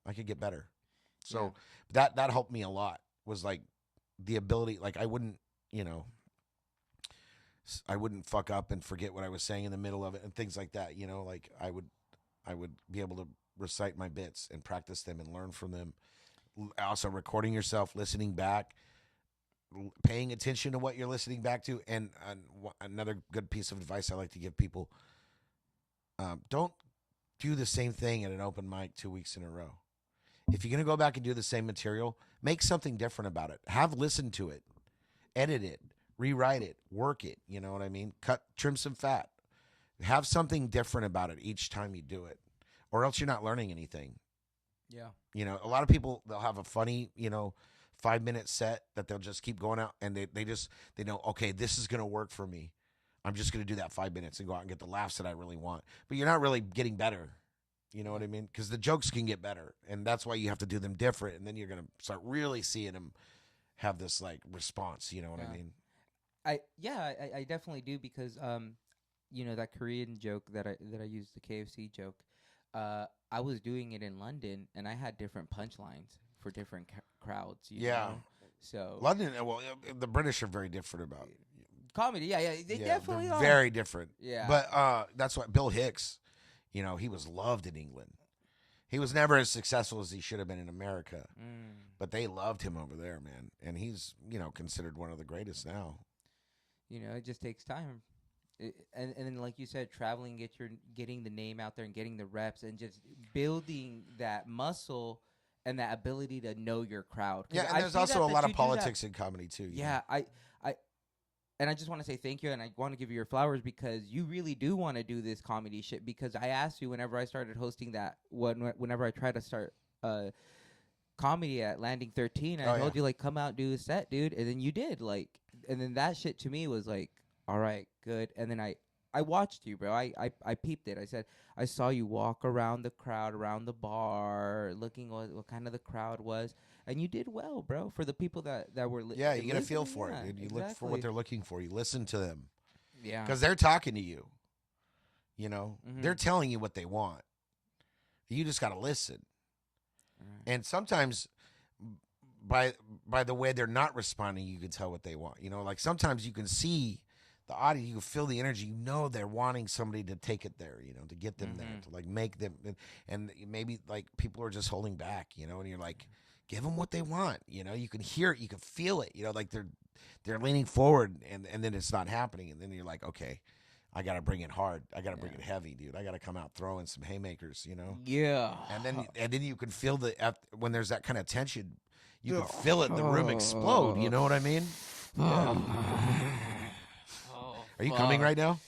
I could get better. So that helped me a lot, was like the ability, like I wouldn't fuck up and forget what I was saying in the middle of it and things like that. Like I would be able to recite my bits and practice them and learn from them. Also recording yourself, listening back, paying attention to what you're listening back to. And another good piece of advice I like to give people, don't do the same thing at an open mic 2 weeks in a row. If you're going to go back and do the same material, make something different about it. Have listened to it, edit it, rewrite it, work it. You know what I mean? Trim some fat. Have something different about it each time you do it, or else you're not learning anything. Yeah. A lot of people, they'll have a funny, 5-minute set that they'll just keep going out, and they know, okay, this is going to work for me. I'm just going to do that 5 minutes and go out and get the laughs that I really want. But you're not really getting better. You know what I mean? Because the jokes can get better, and that's why you have to do them different, and then you're going to start really seeing them have this like response. You know what I mean? I definitely do, because that Korean joke that I used, the KFC joke, I was doing it in London, and I had different punchlines for different crowds. You know? So London, well, the British are very different about comedy. Yeah, they definitely are very different. Yeah, but that's why Bill Hicks, he was loved in England. He was never as successful as he should have been in America, but they loved him over there, man. And he's, considered one of the greatest now. It just takes time. And then, like you said, traveling, getting the name out there and getting the reps and just building that muscle and that ability to know your crowd. Yeah, and there's also a lot of politics in comedy too. Yeah, and I just want to say thank you, and I want to give you your flowers, because you really do want to do this comedy shit. Because I asked you whenever I started hosting that, whenever I tried to start comedy at Landing 13, I told you, like, come out and do a set, dude, and then you did, like, and then that shit to me was like, all right, good. And then I watched you, bro. I peeped it. I said, I saw you walk around the crowd, around the bar, looking what kind of the crowd was. And you did well, bro, for the people that were you get a feel for it, dude. You look for what they're looking for. You listen to them. Yeah. Because they're talking to you. They're telling you what they want. You just got to listen. Right. And sometimes by the way they're not responding, you can tell what they want. Like sometimes you can see the audience, you can feel the energy. They're wanting somebody to take it there, to get them there, to like make them. And maybe like people are just holding back, and you're like, give them what they want. You know, you can hear it, you can feel it. You know, like they're leaning forward, and then it's not happening, and then you're like, okay, I got to bring it hard. I got to bring it heavy, dude. I got to come out throwing some haymakers, you know? Yeah. And then you can feel when there's that kind of tension, you can feel it in the room explode. You know what I mean? Yeah. Are you coming right now?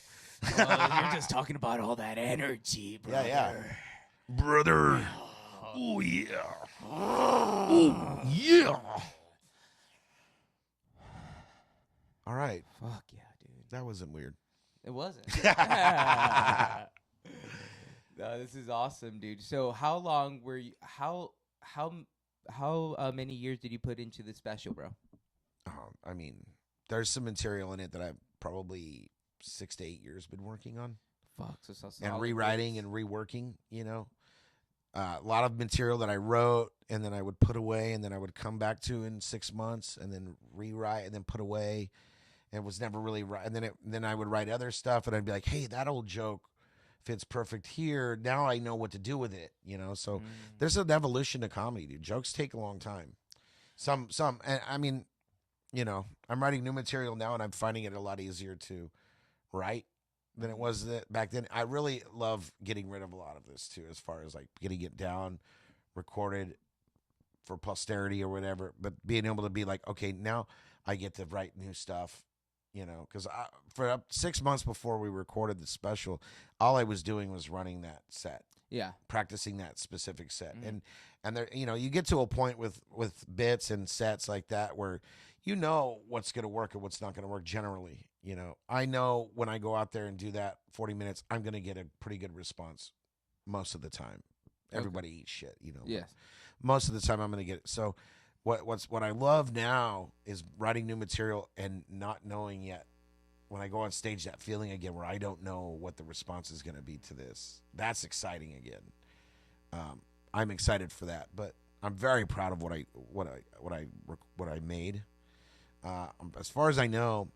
You're just talking about all that energy, brother. Yeah. Brother. Oh, yeah. Oh, yeah. All right. Fuck yeah, dude. That wasn't weird. It wasn't. No, this is awesome, dude. So how long were you, how many years did you put into the special, bro? I mean, there's some material in it that I've probably 6 to 8 years been working on. Fuck. So and rewriting and reworking, you know. A lot of material that I wrote and then I would put away and then I would come back to in 6 months and then rewrite and then put away. And it was never really right. And then I would write other stuff and I'd be like, hey, that old joke fits perfect here. Now I know what to do with it, you know. So there's an evolution to comedy, dude. Jokes take a long time. Some, and I mean, you know, I'm writing new material now and I'm finding it a lot easier to write than it was back then. I really love getting rid of a lot of this too, as far as like getting it down, recorded for posterity or whatever, but being able to be like, okay, now I get to write new stuff, you know, because for up 6 months before we recorded the special, all I was doing was running that set. Yeah. Practicing that specific set. And there, you know, you get to a point with bits and sets like that where you know what's going to work and what's not going to work generally. You know, I know when I go out there and do that 40 minutes, I'm going to get a pretty good response most of the time. Everybody eats shit, you know. Yes. Most of the time I'm going to get it. So what I love now is writing new material and not knowing yet when I go on stage, that feeling again where I don't know what the response is going to be to this. That's exciting again. I'm excited for that, but I'm very proud of what I made. As far as I know,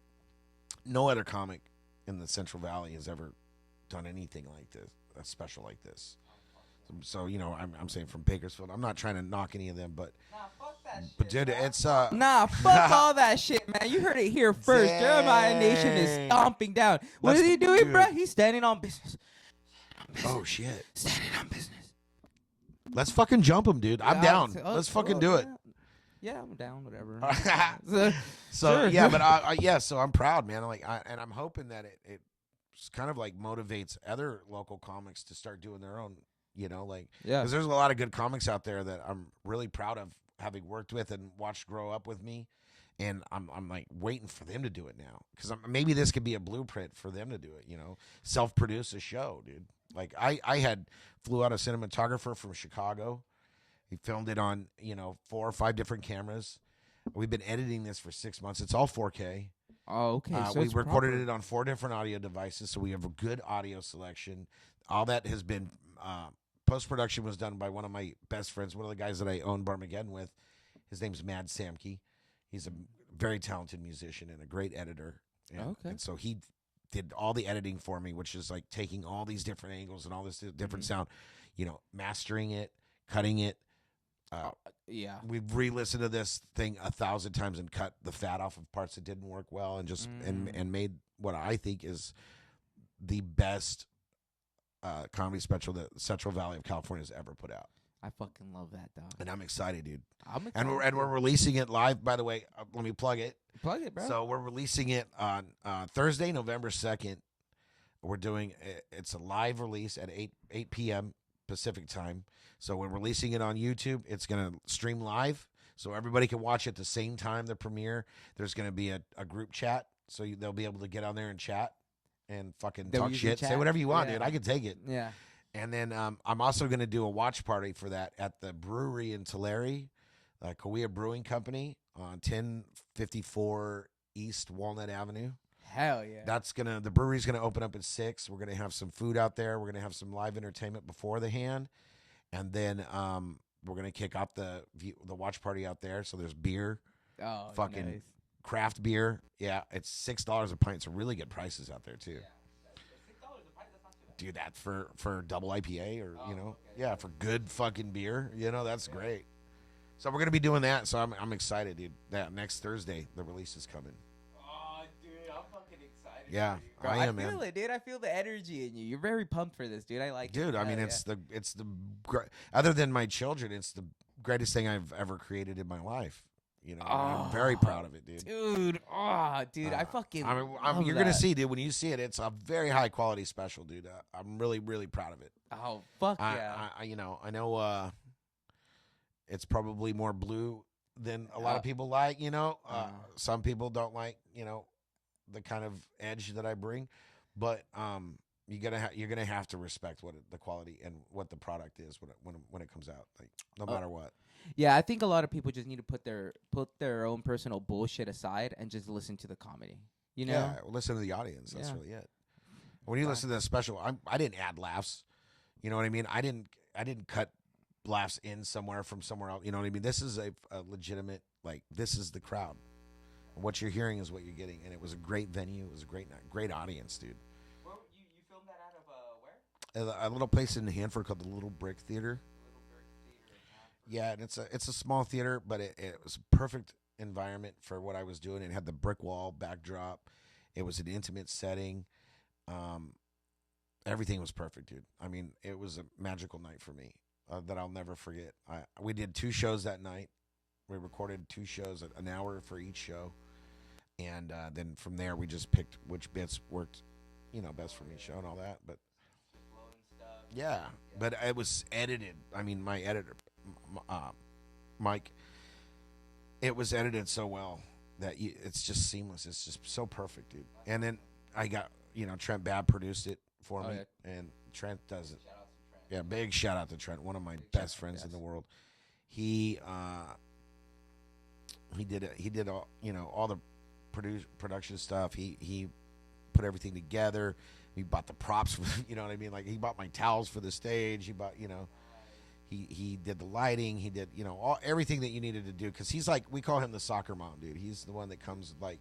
no other comic in the Central Valley has ever done anything like this, a special like this. So you know, I'm saying from Bakersfield. I'm not trying to knock any of them, but fuck that shit. but dude, it's Nah, fuck all that shit, man. You heard it here first. Dang. Jeremiah Nation is stomping down. What is he doing, dude. bro? He's standing on business. Oh shit. Standing on business. Let's fucking jump him, dude. I'm down. Let's fucking do it. Yeah, I'm down. Whatever. So Sure. yeah, but so I'm proud, man. And I'm hoping that it kind of like motivates other local comics to start doing their own. You know, like because there's a lot of good comics out there that I'm really proud of having worked with and watched grow up with me, and I'm like waiting for them to do it now because maybe this could be a blueprint for them to do it. You know, self-produce a show, dude. Like I flew out a cinematographer from Chicago. He filmed it on 4 or 5 different cameras. We've been editing this for 6 months. It's all 4K. Oh, okay. So we recorded it on 4 different audio devices, so we have a good audio selection. All that has been post-production was done by one of my best friends, one of the guys that I own Barmageddon with. His name's Mad Samke. He's a very talented musician and a great editor. And so he did all the editing for me, which is like taking all these different angles and all this different sound, mastering it, cutting it. We've re-listened to this thing 1,000 times and cut the fat off of parts that didn't work well and just and made what I think is the best comedy special that Central Valley of California has ever put out. I fucking love that, dog. And I'm excited, dude. I'm excited. And we're releasing it live. By the way, let me plug it. Plug it, bro. So we're releasing it on Thursday, November 2nd. We're doing it's a live release at 8 p.m. Pacific time. So we're releasing it on YouTube. It's going to stream live, so everybody can watch at the same time the premiere. There's going to be a group chat, so they'll be able to get on there and chat and fucking talk shit. Say whatever you want, dude. I can take it. Yeah. And then I'm also going to do a watch party for that at the brewery in Tulare, Kauai Brewing Company on 1054 East Walnut Avenue. Hell yeah. The brewery's gonna open up at 6. We're gonna have some food out there. We're gonna have some live entertainment before the hand, and then we're gonna kick off the watch party out there. So there's beer, fucking nice. craft beer. Yeah, it's $6 a pint. It's really good prices out there too. $6 a pint. That's not too bad. Do that for double IPA or for good fucking beer. That's great. So we're gonna be doing that. So I'm excited, dude. That next Thursday, the release is coming. Oh, dude, I'm fucking excited. Yeah, for you. I am, I feel man. it, dude. I feel the energy in you. You're very pumped for this, dude. I like it. Dude, I mean, Yeah, it's the other than my children, it's the greatest thing I've ever created in my life. You know, I'm very proud of it, dude. Dude, I fucking. love you're gonna that. see, dude. When you see it, it's a very high quality special, dude. I'm really, really proud of it. Oh fuck yeah. I know. It's probably more blue than a lot of people like. You know, some people don't like. You know, the kind of edge that I bring, but you're gonna have to respect the quality and what the product is when it comes out, like no matter what. Yeah, I think a lot of people just need to put their own personal bullshit aside and just listen to the comedy. You know? Yeah, listen to the audience. That's really it. When you listen to the special, I didn't add laughs. You know what I mean? I didn't cut laughs in somewhere from somewhere else. You know what I mean? This is a legitimate, like, this is the crowd. What you're hearing is what you're getting, and it was a great venue. It was a great audience, dude. Well, you filmed that out of where? A little place in Hanford called the Little Brick Theater. Yeah, and it's a small theater, but it was a perfect environment for what I was doing. It had the brick wall backdrop. It was an intimate setting. Everything was perfect, dude. I mean, it was a magical night for me that I'll never forget. We did 2 shows that night. We recorded 2 shows, an hour for each show, and then from there we just picked which bits worked, best for each show and all that. But yeah, but it was edited. I mean, my editor, Mike, it was edited so well that it's just seamless. It's just so perfect, dude. And then I got, Trent Babb produced it for me, and Trent does it. Yeah, big shout out to Trent, one of my best friends in the world. He did it. He did all, all the production stuff. He put everything together. He bought the props, you know what I mean? Like, he bought my towels for the stage. He bought, he did the lighting. He did, everything that you needed to do. Because he's like, we call him the soccer mom, dude. He's the one that comes, like,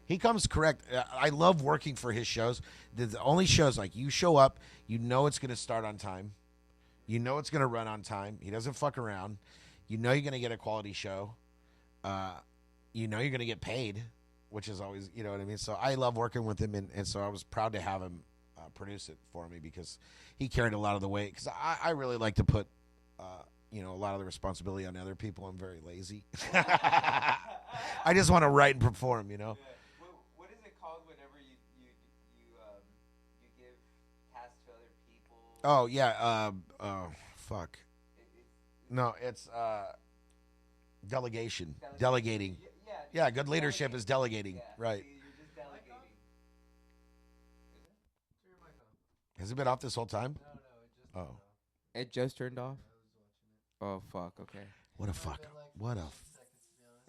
he comes correct. I love working for his shows. The only shows, like, you show up, it's going to start on time. It's going to run on time. He doesn't fuck around. You're going to get a quality show. You're going to get paid, which is always, you know what I mean? So I love working with him, and so I was proud to have him produce it for me because he carried a lot of the weight. Because I really like to put, a lot of the responsibility on other people. I'm very lazy. I just want to write and perform, Yeah. What is it called whenever you give tasks to other people? Oh, yeah. Fuck. No, it's delegation. Delegating. Yeah, good leadership is delegating. Right. You're just delegating. Has it been off this whole time? No, It it just just turned off? Oh, fuck. Okay. What a fuck. What a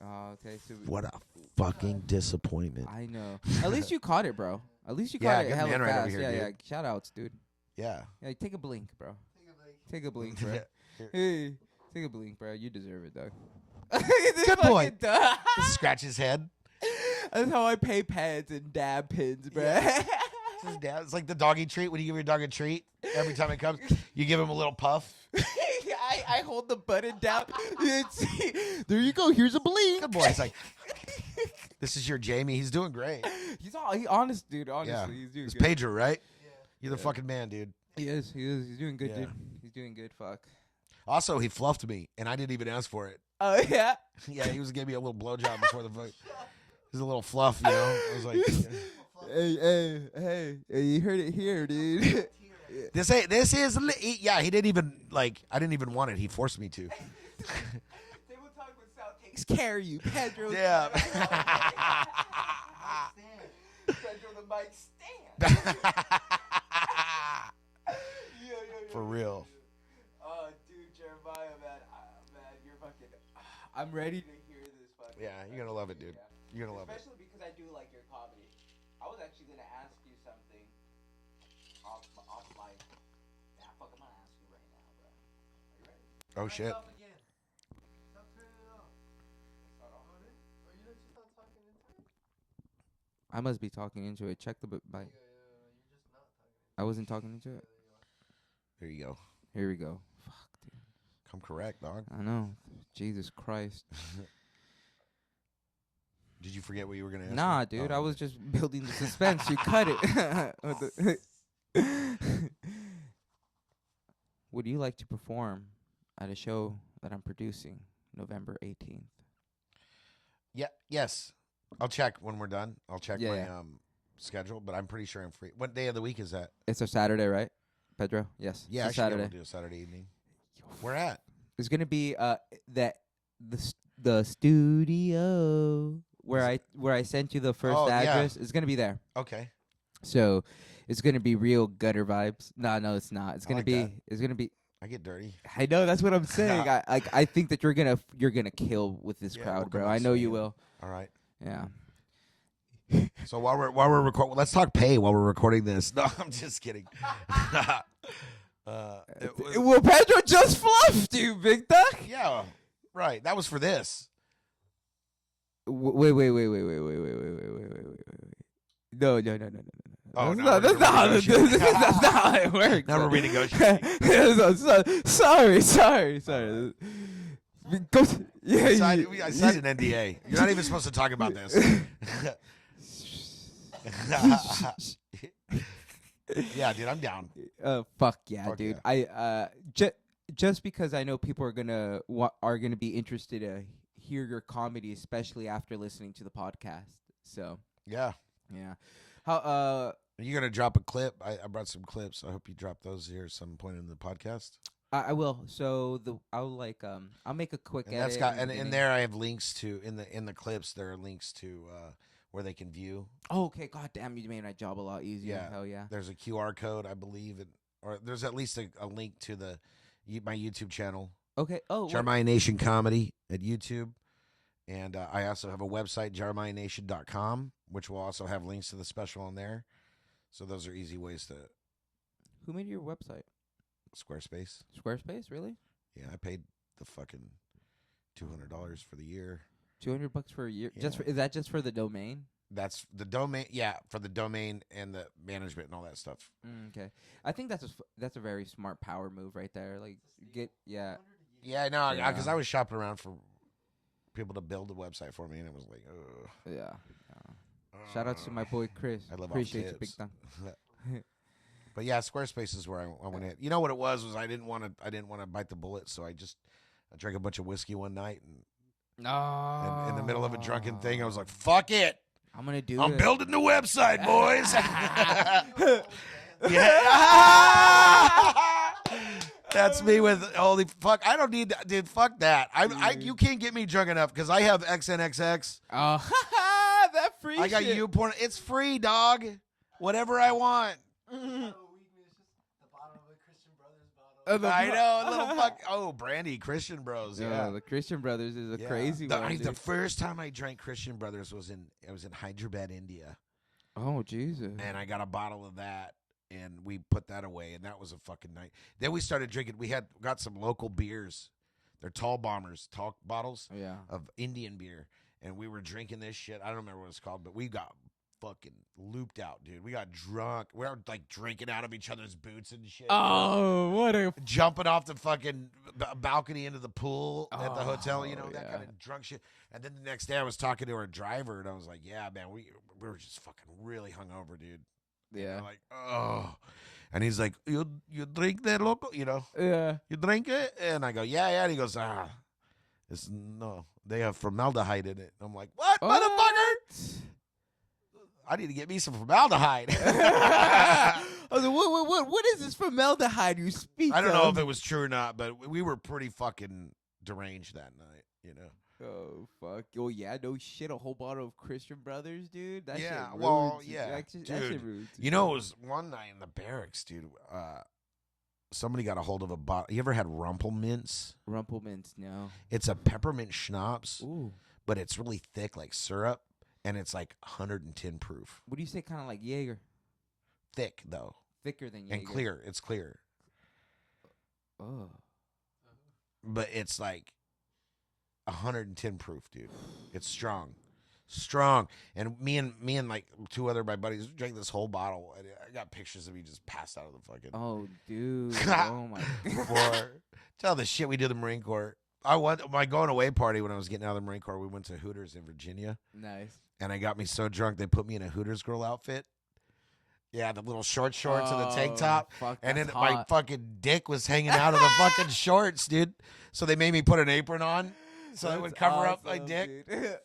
Oh, okay. So what a fucking disappointment. I know. At least you caught it, bro. At least you Yeah, caught it good hella man right over fast. here, Yeah, dude. yeah. Shout outs, dude. Yeah. Yeah, take a blink, bro. Take a blink, bro. Yeah. Hey, take a blink, bro. You deserve it, dog. Good boy. Scratch his head. That's how I pay pads and dab pins, bro. It's like the doggy treat. When you give your dog a treat, every time it comes, you give him a little puff. I hold the button down. There you go. Here's a blink. Good boy. It's like, this is your Jamie. He's doing great. He's honest, dude. Honestly, Yeah. he's doing It's good. Pedro, right? Yeah. You're the fucking man, dude. He is. He's doing good, Yeah. dude. He's doing good. Fuck. Also, he fluffed me, and I didn't even ask for it. Oh yeah. Yeah, he was giving me a little blowjob before the vote. It was a little fluff, I was like, Hey! You heard it here, dude. this is, yeah. He didn't even I didn't even want it. He forced me to. Table talk with Sal takes care of you, Pedro. Yeah. Pedro the mic stand. For real. Oh, dude, Jeremiah, man, you're fucking. I'm ready to hear this fucking. Yeah, you're gonna love it, dude. You're gonna love it. Especially because I do like your comedy. I was actually gonna ask you something off mic. Nah, fuck, I'm gonna ask you right now, bro. Are you ready? Oh shit. Stop again. Stop turning it off. Are you just not talking into it? I must be talking into it. Check the mic. You're just not talking into it. I wasn't talking into it. There you go. Here we go. Fuck, dude. Come I'm correct, dog. I know. Jesus Christ. Did you forget what you were gonna ask? Nah, me? dude. Oh, I was okay. just building the suspense. You cut it. Would you like to perform at a show that I'm producing November 18th? Yeah. Yes. I'll check when we're done. I'll check Yeah, my yeah. schedule, but I'm pretty sure I'm free. What day of the week is that? It's a Saturday, right, Pedro? Yes. Yeah, I it's should a be able Saturday. to do a Saturday evening. Where at? It's gonna be the studio Is where I sent you the first Oh, yeah. address. It's gonna be there. Okay. So it's gonna be real gutter vibes. No, it's not. It's I gonna like be. that. It's gonna be. I get dirty. I know that's what I'm saying. I think that you're gonna kill with this Yeah, crowd, we'll come bro. out I know you swinging. will. All right. Yeah. So while we're recording, let's talk pay while we're recording this. No, I'm just kidding. Well, Pedro just fluffed you, big duck. Yeah, right. That was for this. Wait. No. Oh, That's now not, we're that's not how this, renegotiating. that's not how it works. Now we're renegotiating. Sorry. Go I signed an NDA. You're not even supposed to talk about this. Yeah, dude, I'm down. Fuck yeah, Fuck dude. yeah. I just because I know people are gonna be interested to hear your comedy, especially after listening to the podcast. So Yeah. yeah, how You're gonna drop a clip. I brought some clips. I hope you drop those here at some point in the podcast. I will. So I'll make a quick And edit. that's got in the and in beginning. there I have links to in the clips. There are links to where they can view. Oh, okay. God damn, you made my job a lot easier. Yeah. Hell yeah. There's a QR code, I believe, or there's at least a link to my YouTube channel, Okay. Oh. what- Jeremiah Nation Comedy at YouTube, and I also have a website, jeremiahnation.com, which will also have links to the special on there. So those are easy ways to Who made your website? Squarespace. Squarespace, really? Yeah, I paid the fucking $200 for the year. $200 for a year? Yeah. Is that just for the domain? That's the domain. Yeah, for the domain and the management and all that stuff. Okay. I think that's a very smart power move right there. Like Yeah, I know, Yeah. because I was shopping around for people to build a website for me, and it was like, ugh. yeah. Shout out to my boy Chris. I live Appreciate off you, big tips. time. But yeah, Squarespace is where I went in. You know what it was I didn't want to bite the bullet, so I drank a bunch of whiskey one night, and No. in the middle of a drunken thing, I was like, fuck it. I'm gonna do I'm it. building the website, boys. Yeah. That's me with holy fuck. I don't need that, dude. Fuck that. You can't get me drunk enough because I have XNXX. Oh, that free. I got shit. you porn. It's free, dog. Whatever I want. I know, a little fuck. Oh, Brandy, Christian Bros. Yeah. The Christian Brothers is a Yeah. crazy one. The dude. first time I drank Christian Brothers was in Hyderabad, India, Oh Jesus. and I got a bottle of that, and we put that away, and that was a fucking night. Then we started drinking. We got some local beers. They're tall bottles Yeah. of Indian beer, and we were drinking this shit. I don't remember what it's called, but we got fucking looped out, dude. We got drunk. We were like drinking out of each other's boots and shit. Oh, what a. Jumping off the fucking balcony into the pool at the hotel, that yeah. kind of drunk shit. And then the next day I was talking to our driver, and I was like, yeah, man, we were just fucking really hungover, dude. Yeah. We're like, oh. And he's like, you drink that local, Yeah. you drink it? And I go, yeah. And he goes, no, they have formaldehyde in it. I'm like, what, motherfucker? I need to get me some formaldehyde. I was like, what is this formaldehyde you speak I don't know of? if it was true or not, but we were pretty fucking deranged that night, Oh fuck! Oh yeah, no shit. A whole bottle of Christian Brothers, dude. That Yeah, shit well, ruins it. yeah, That shit dude. ruins it. It was one night in the barracks, dude. Somebody got a hold of a bottle. You ever had Rumpelmints? Rumpelmints, no. It's a peppermint schnapps, Ooh, but it's really thick, like syrup, and it's like 110 proof. what do you say? Kind of like Jaeger, Thick though, thicker than Jaeger. and clear. It's clear, Oh, but it's like 110 proof, dude. It's strong. strong. And me and like 2 other my buddies drank this whole bottle. And I got pictures of me just passed out of the fucking. Oh, dude. Oh my god. For tell the shit we did in the Marine Corps. I went my going away party when I was getting out of the Marine Corps. We went to Hooters in Virginia. Nice. And I got me so drunk they put me in a Hooters girl outfit. Yeah, the little shorts and the tank top. Fuck, And then that's my hot. fucking dick was hanging out of the fucking shorts, dude. So they made me put an apron on so it would cover up my dick. Dude.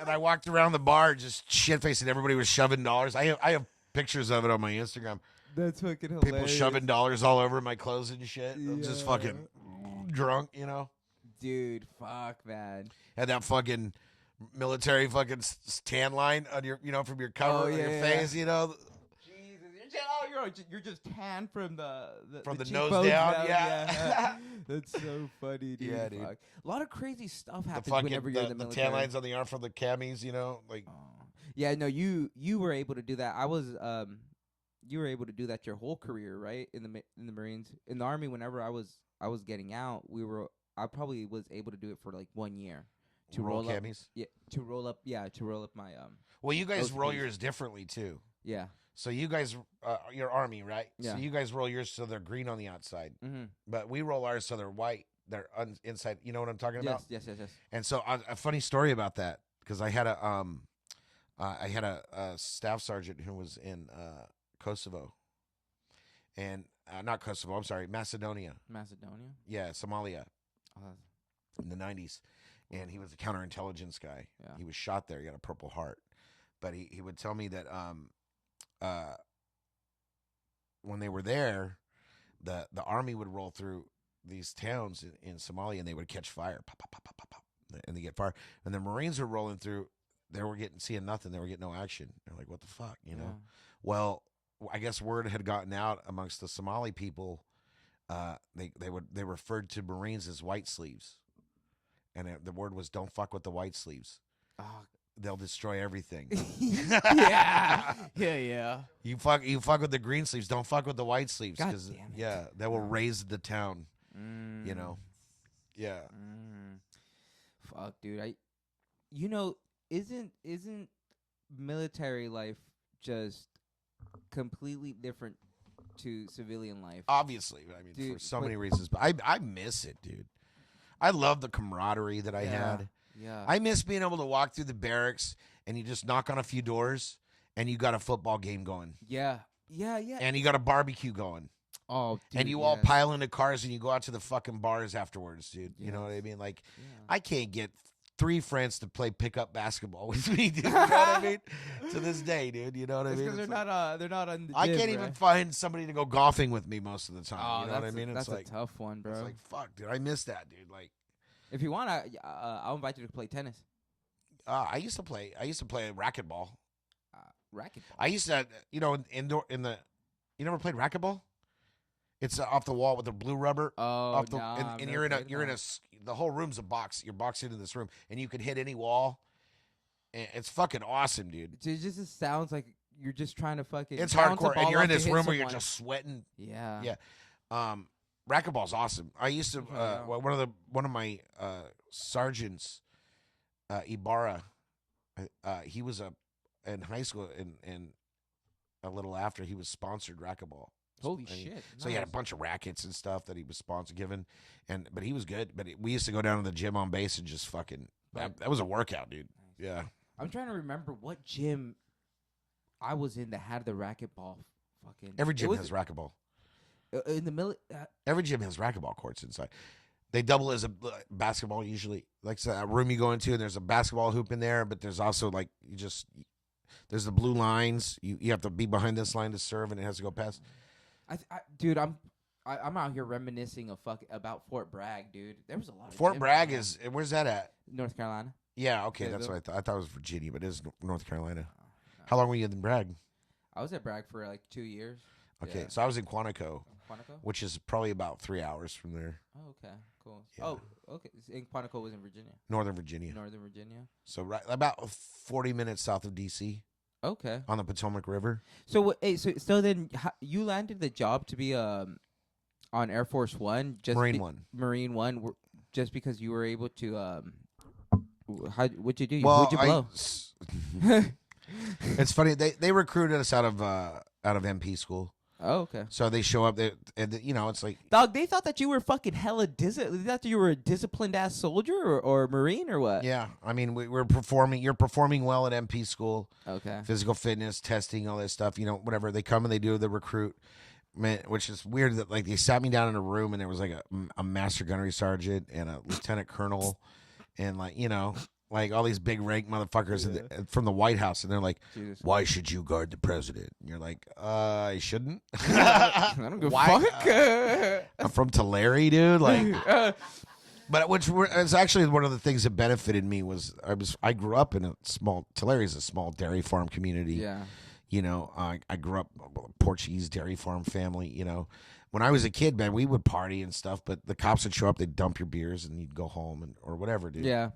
And I walked around the bar just shit faced, and everybody was shoving dollars. I have pictures of it on my Instagram. That's fucking hilarious. People shoving dollars all over my clothes and shit. I'm just Yeah. fucking drunk, you know. Dude, fuck, man. Had that fucking military fucking tan line on your, from your cover on your yeah. face, you know. Jesus, you're just tan from the nose cheekbones down, yeah. That's so funny, dude. Yeah, dude. Fuck. A lot of crazy stuff The happens fucking whenever you're in the the military. tan lines on the arm from the camis, you know, like. Oh. Yeah, no, you were able to do that. I was you were able to do that your whole career, right? In the Marines, in the Army. Whenever I was getting out, I probably was able to do it for like 1 year to roll roll up. camis? Yeah, to roll up my Well, you guys roll OCPs. yours differently too. yeah. So you guys, your Army, right? Yeah. So you guys roll yours so they're green on the outside, Mm-hmm. but we roll ours so they're white. They're inside. You know what I'm talking about? Yes. And so a funny story about that, because I had a staff sergeant who was in Kosovo, and not Kosovo. I'm sorry, Macedonia. Macedonia. Yeah, Somalia Oh, in the 90s, and he was a counterintelligence guy. Yeah. He was shot there. He got a Purple Heart, but he would tell me that when they were there, the Army would roll through these towns in Somalia, and they would catch fire, pop, pop, pop, pop, pop, pop, and they get fire. And the Marines were rolling through. They were seeing nothing. They were getting no action. They're like, "What the fuck?" You know. Yeah. Well, I guess word had gotten out amongst the Somali people. They referred to Marines as white sleeves, and the word was, "Don't fuck with the white sleeves. Oh. They'll destroy everything." yeah. Yeah. You fuck with the green sleeves. Don't fuck with the white sleeves, God because damn it. yeah, they will raise the town. Mm. You know. Yeah. Fuck, dude. Isn't military life just completely different to civilian life? Obviously, I mean, Dude, for so but- many reasons, but I miss it, dude. I love the camaraderie that I had. Yeah. I miss being able to walk through the barracks and you just knock on a few doors and you got a football game going Yeah. and you got a barbecue going Oh, dude, and you all yes. pile into cars and you go out to the fucking bars afterwards, dude. You know what I Yes. mean? Like, Yeah. I can't get 3 friends to play pickup basketball with me, dude. You know what I mean? To this day, dude. You know what I It's mean? because It's they're like- not on the I gym, can't even right? find somebody to go golfing with me most of the time. Oh, you know what I mean? That's It's like a tough one, bro. it's like fuck, dude. I miss that, dude. Like, If you want, I'll invite you to play tennis. I used to play racquetball. Racquetball. I used to, indoor in the. You never played racquetball? It's off the wall with the blue rubber. Oh, Off the, nah, I've and never you're in played a the whole room's a box. You're boxed into this room, and you can hit any wall. And it's fucking awesome, dude. that. It just sounds like you're just trying to fucking. It's bounce a hardcore, and ball you're in off to this hit room where you're someone. just sweating. Yeah. Yeah. Racquetball's awesome. I used to Yeah. one of my sergeants, Ibarra. He was in high school and a little after he was sponsored racquetball. Holy And shit. So he had a nice. bunch of rackets and stuff that he was given, but he was good. But we used to go down to the gym on base and just fucking. That was a workout, dude. Yeah. I'm trying to remember what gym I was in that had the racquetball. Fucking. Every it gym was- has racquetball. in the middle. Every gym has racquetball courts inside. They double as a basketball usually. Like a room you go into, and there's a basketball hoop in there, but there's also like there's the blue lines. You have to be behind this line to serve, and it has to go past. Dude, I'm out here reminiscing about Fort Bragg, dude. There was a lot of Fort gyms Bragg there. is where's that at? North Carolina. Yeah, okay, Yeah, that's the- what I thought. I thought it was Virginia, but it is North Carolina. Oh, no. How long were you in Bragg? I was at Bragg for like 2 years. Okay, Yeah. so I was in Quantico, Quantico. which is probably about 3 hours from there, Oh, okay, cool. Yeah. Oh, okay. And Quantico was in Virginia, Northern Virginia. Northern Virginia. So right about 40 minutes south of DC Okay. on the Potomac River. So what? Hey, so then you landed the job to be on Air Force One, just Marine One. Marine One, just because you were able to What'd you do? Well, Who'd you blow? It's funny. They recruited us out of MP school. Oh, okay. So they show up there, and it's like, Dog, they thought that you were fucking hella They thought that you were a disciplined ass soldier or Marine or what? yeah. I mean, we're performing. You're performing well at MP school. Okay. Physical fitness testing, all that stuff. Whatever they come and they do the recruit. Man, which is weird that like they sat me down in a room and there was like a master gunnery sergeant and a lieutenant colonel, and like all these big rank motherfuckers from the White House, and they're like, Jesus. "Why should you guard the president?" And you're like, I shouldn't." I don't give a fuck. I'm from Tulare, dude. Like, but it's actually one of the things that benefited me was I grew up in Tulare is a small dairy farm community. Yeah. I grew up a Portuguese dairy farm family. When I was a kid, man, we would party and stuff, but the cops would show up, they'd dump your beers, and you'd go home or whatever, dude. Yeah.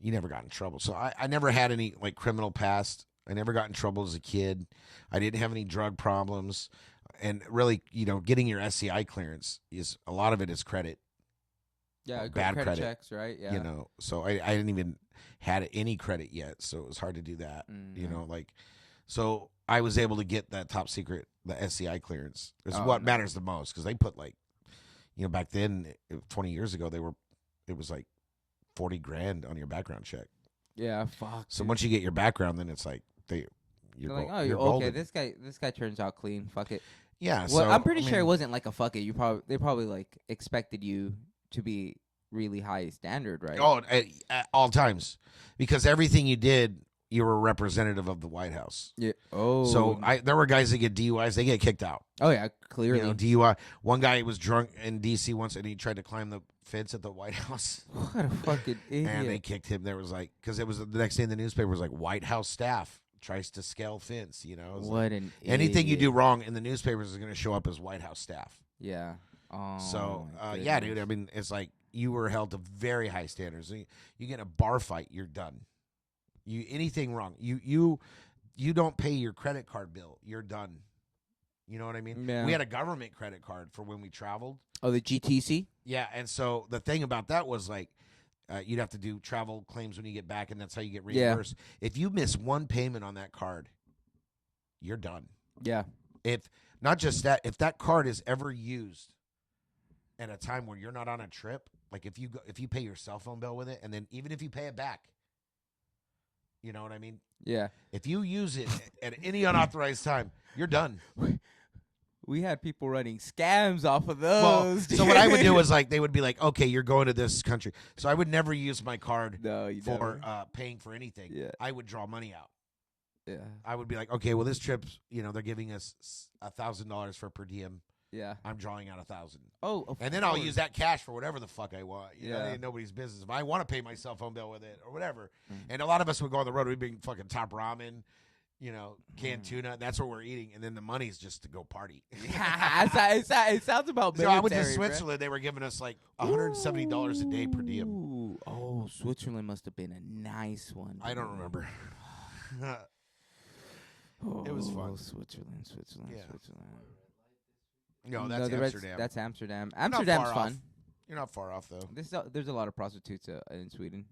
You never got in trouble. So I never had any like criminal past. I never got in trouble as a kid. I didn't have any drug problems. And really, getting your SCI clearance a lot of it is credit. Yeah, bad credit credit. checks, right? Yeah. So I didn't even had any credit yet, so it was hard to do that. So I was able to get that top secret, the SCI clearance. Is what matters the most, because they put like, back then, 20 years ago, it was like $40,000 on your background check. Yeah, fuck. So once you get your background, then it's like you're like, you're okay, golden. this guy turns out clean. Fuck it. Yeah. Well, So I'm pretty sure it wasn't like a fuck it. They probably like expected you to be really high standard, right? Oh, at all times, because everything you did, you were a representative of the White House. Yeah. Oh. So there were guys that get DUIs, they get kicked out. Oh yeah, clearly. DUI. One guy was drunk in D.C. once, and he tried to climb the fence at the White House. What a fucking idiot. And they kicked him. There was like, because it was the next day in the newspaper was like, White House staff tries to scale fence. It was What like, an anything you idiot. do wrong in the newspapers is going to show up as White House staff. Yeah. Oh. So my yeah, goodness. dude. I mean, it's like you were held to very high standards. You get in a bar fight, you're done. Anything wrong, you don't pay your credit card bill, you're done. You know what I mean? Yeah. We had a government credit card for when we traveled. Oh, the GTC? Yeah, and so the thing about that was like, you'd have to do travel claims when you get back, and that's how you get reimbursed. If you miss one payment on that card, you're done. Yeah. If not just that, if that card is ever used at a time where you're not on a trip, like if you pay your cell phone bill with it, and then even if you pay it back, you know what I mean? Yeah. If you use it at any unauthorized time, you're done. We had people running scams off of Well, those. so what I would do is like they would be like, okay, you're going to this country. So I would never use my card for paying for anything. Yeah. I would draw money out. Yeah. I would be like, okay, well, this trip, they're giving us $1,000 for per diem. Yeah. I'm drawing out 1,000. Oh, of And then I'll course. use that cash for whatever the fuck I want. It Yeah. ain't nobody's business. If I want to pay my cell phone bill with it or whatever. And a lot of us would go on the road. We'd bring fucking top ramen, canned tuna. That's what we're eating. And then the money's just to go party. Yeah, it sounds about So military, I went to bruh. Switzerland. They were giving us like $170 a day per diem. Ooh. Oh, Switzerland must have been a nice one. I don't remember. It was fun. Oh, Switzerland. Yeah. Switzerland. No, that's the rest- Amsterdam. That's Amsterdam. You're not Amsterdam's far fun. off. You're not far off, though. There's a lot of prostitutes in Sweden.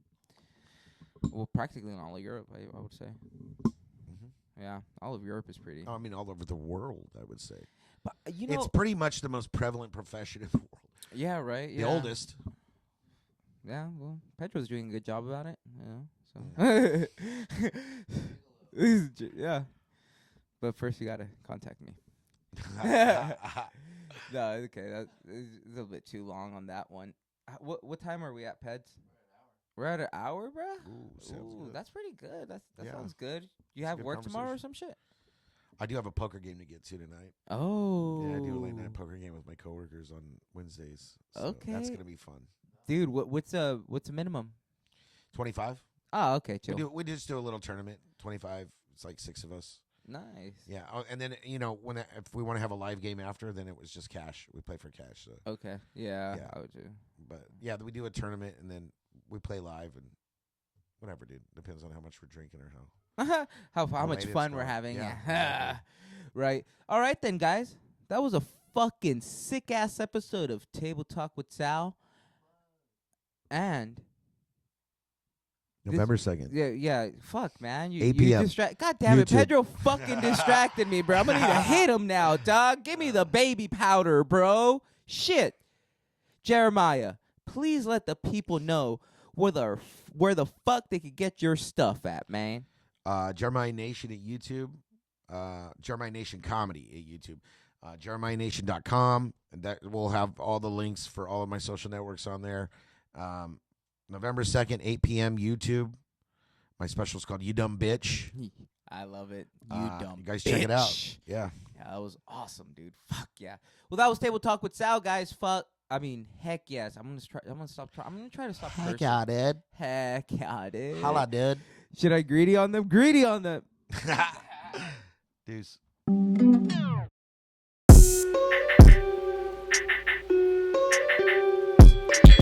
Well, practically in all of Europe, I would say. Mm-hmm. Yeah, all of Europe is pretty. I mean, all over the world, I would say. But It's pretty much the most prevalent profession in the world. yeah, right. The Yeah. oldest. Yeah, well, Petro's doing a good job about it. So. Yeah. But first, you gotta contact me. No, okay, that's a little bit too long on that one. What time are we at, Peds? We're at an hour, bruh? Ooh, sounds good. That's pretty good. That Yeah. sounds good. You It's a have good work tomorrow or conversation. some shit? I do have a poker game to get to tonight. Oh. Yeah, I do a late night poker game with my coworkers on Wednesdays. So That's Okay. gonna be fun. Dude, what's a minimum? 25. Oh, okay, chill. We just do a little tournament. 25. It's like 6 of us. Nice. Yeah, and then if we want to have a live game after, then it was just cash. We play for cash. So, Okay. Yeah, Yeah. I would do. but yeah, we do a tournament and then we play live and whatever, dude. Depends on how much we're drinking or how. how much late fun it's we're going. having. Yeah, Yeah. exactly. Right. All right then, guys. That was a fucking sick ass episode of Table Talk with Sal. And November 2nd. Yeah. Fuck, man. 8 You p.m. God damn it, YouTube. Pedro fucking distracted me, bro. I'm gonna need to hit him now, dog. Give me the baby powder, bro. Shit. Jeremiah, please let the people know where the fuck they could get your stuff at, man. Jeremiah Nation at YouTube. Jeremiah Nation Comedy at YouTube. JeremiahNation.com. And that will have all the links for all of my social networks on there. November 2nd, 8 p.m. YouTube. My special is called You Dumb Bitch. I love it. You dumb You guys bitch. check it out. Yeah. Yeah, that was awesome, dude. Fuck yeah. Well, that was Table Talk with Sal, guys. Heck yes. I'm gonna try to stop cursing. Heck yeah, dude. Heck yeah, dude. Holla, dude. Should I greedy on them? Greedy on them. Deuce.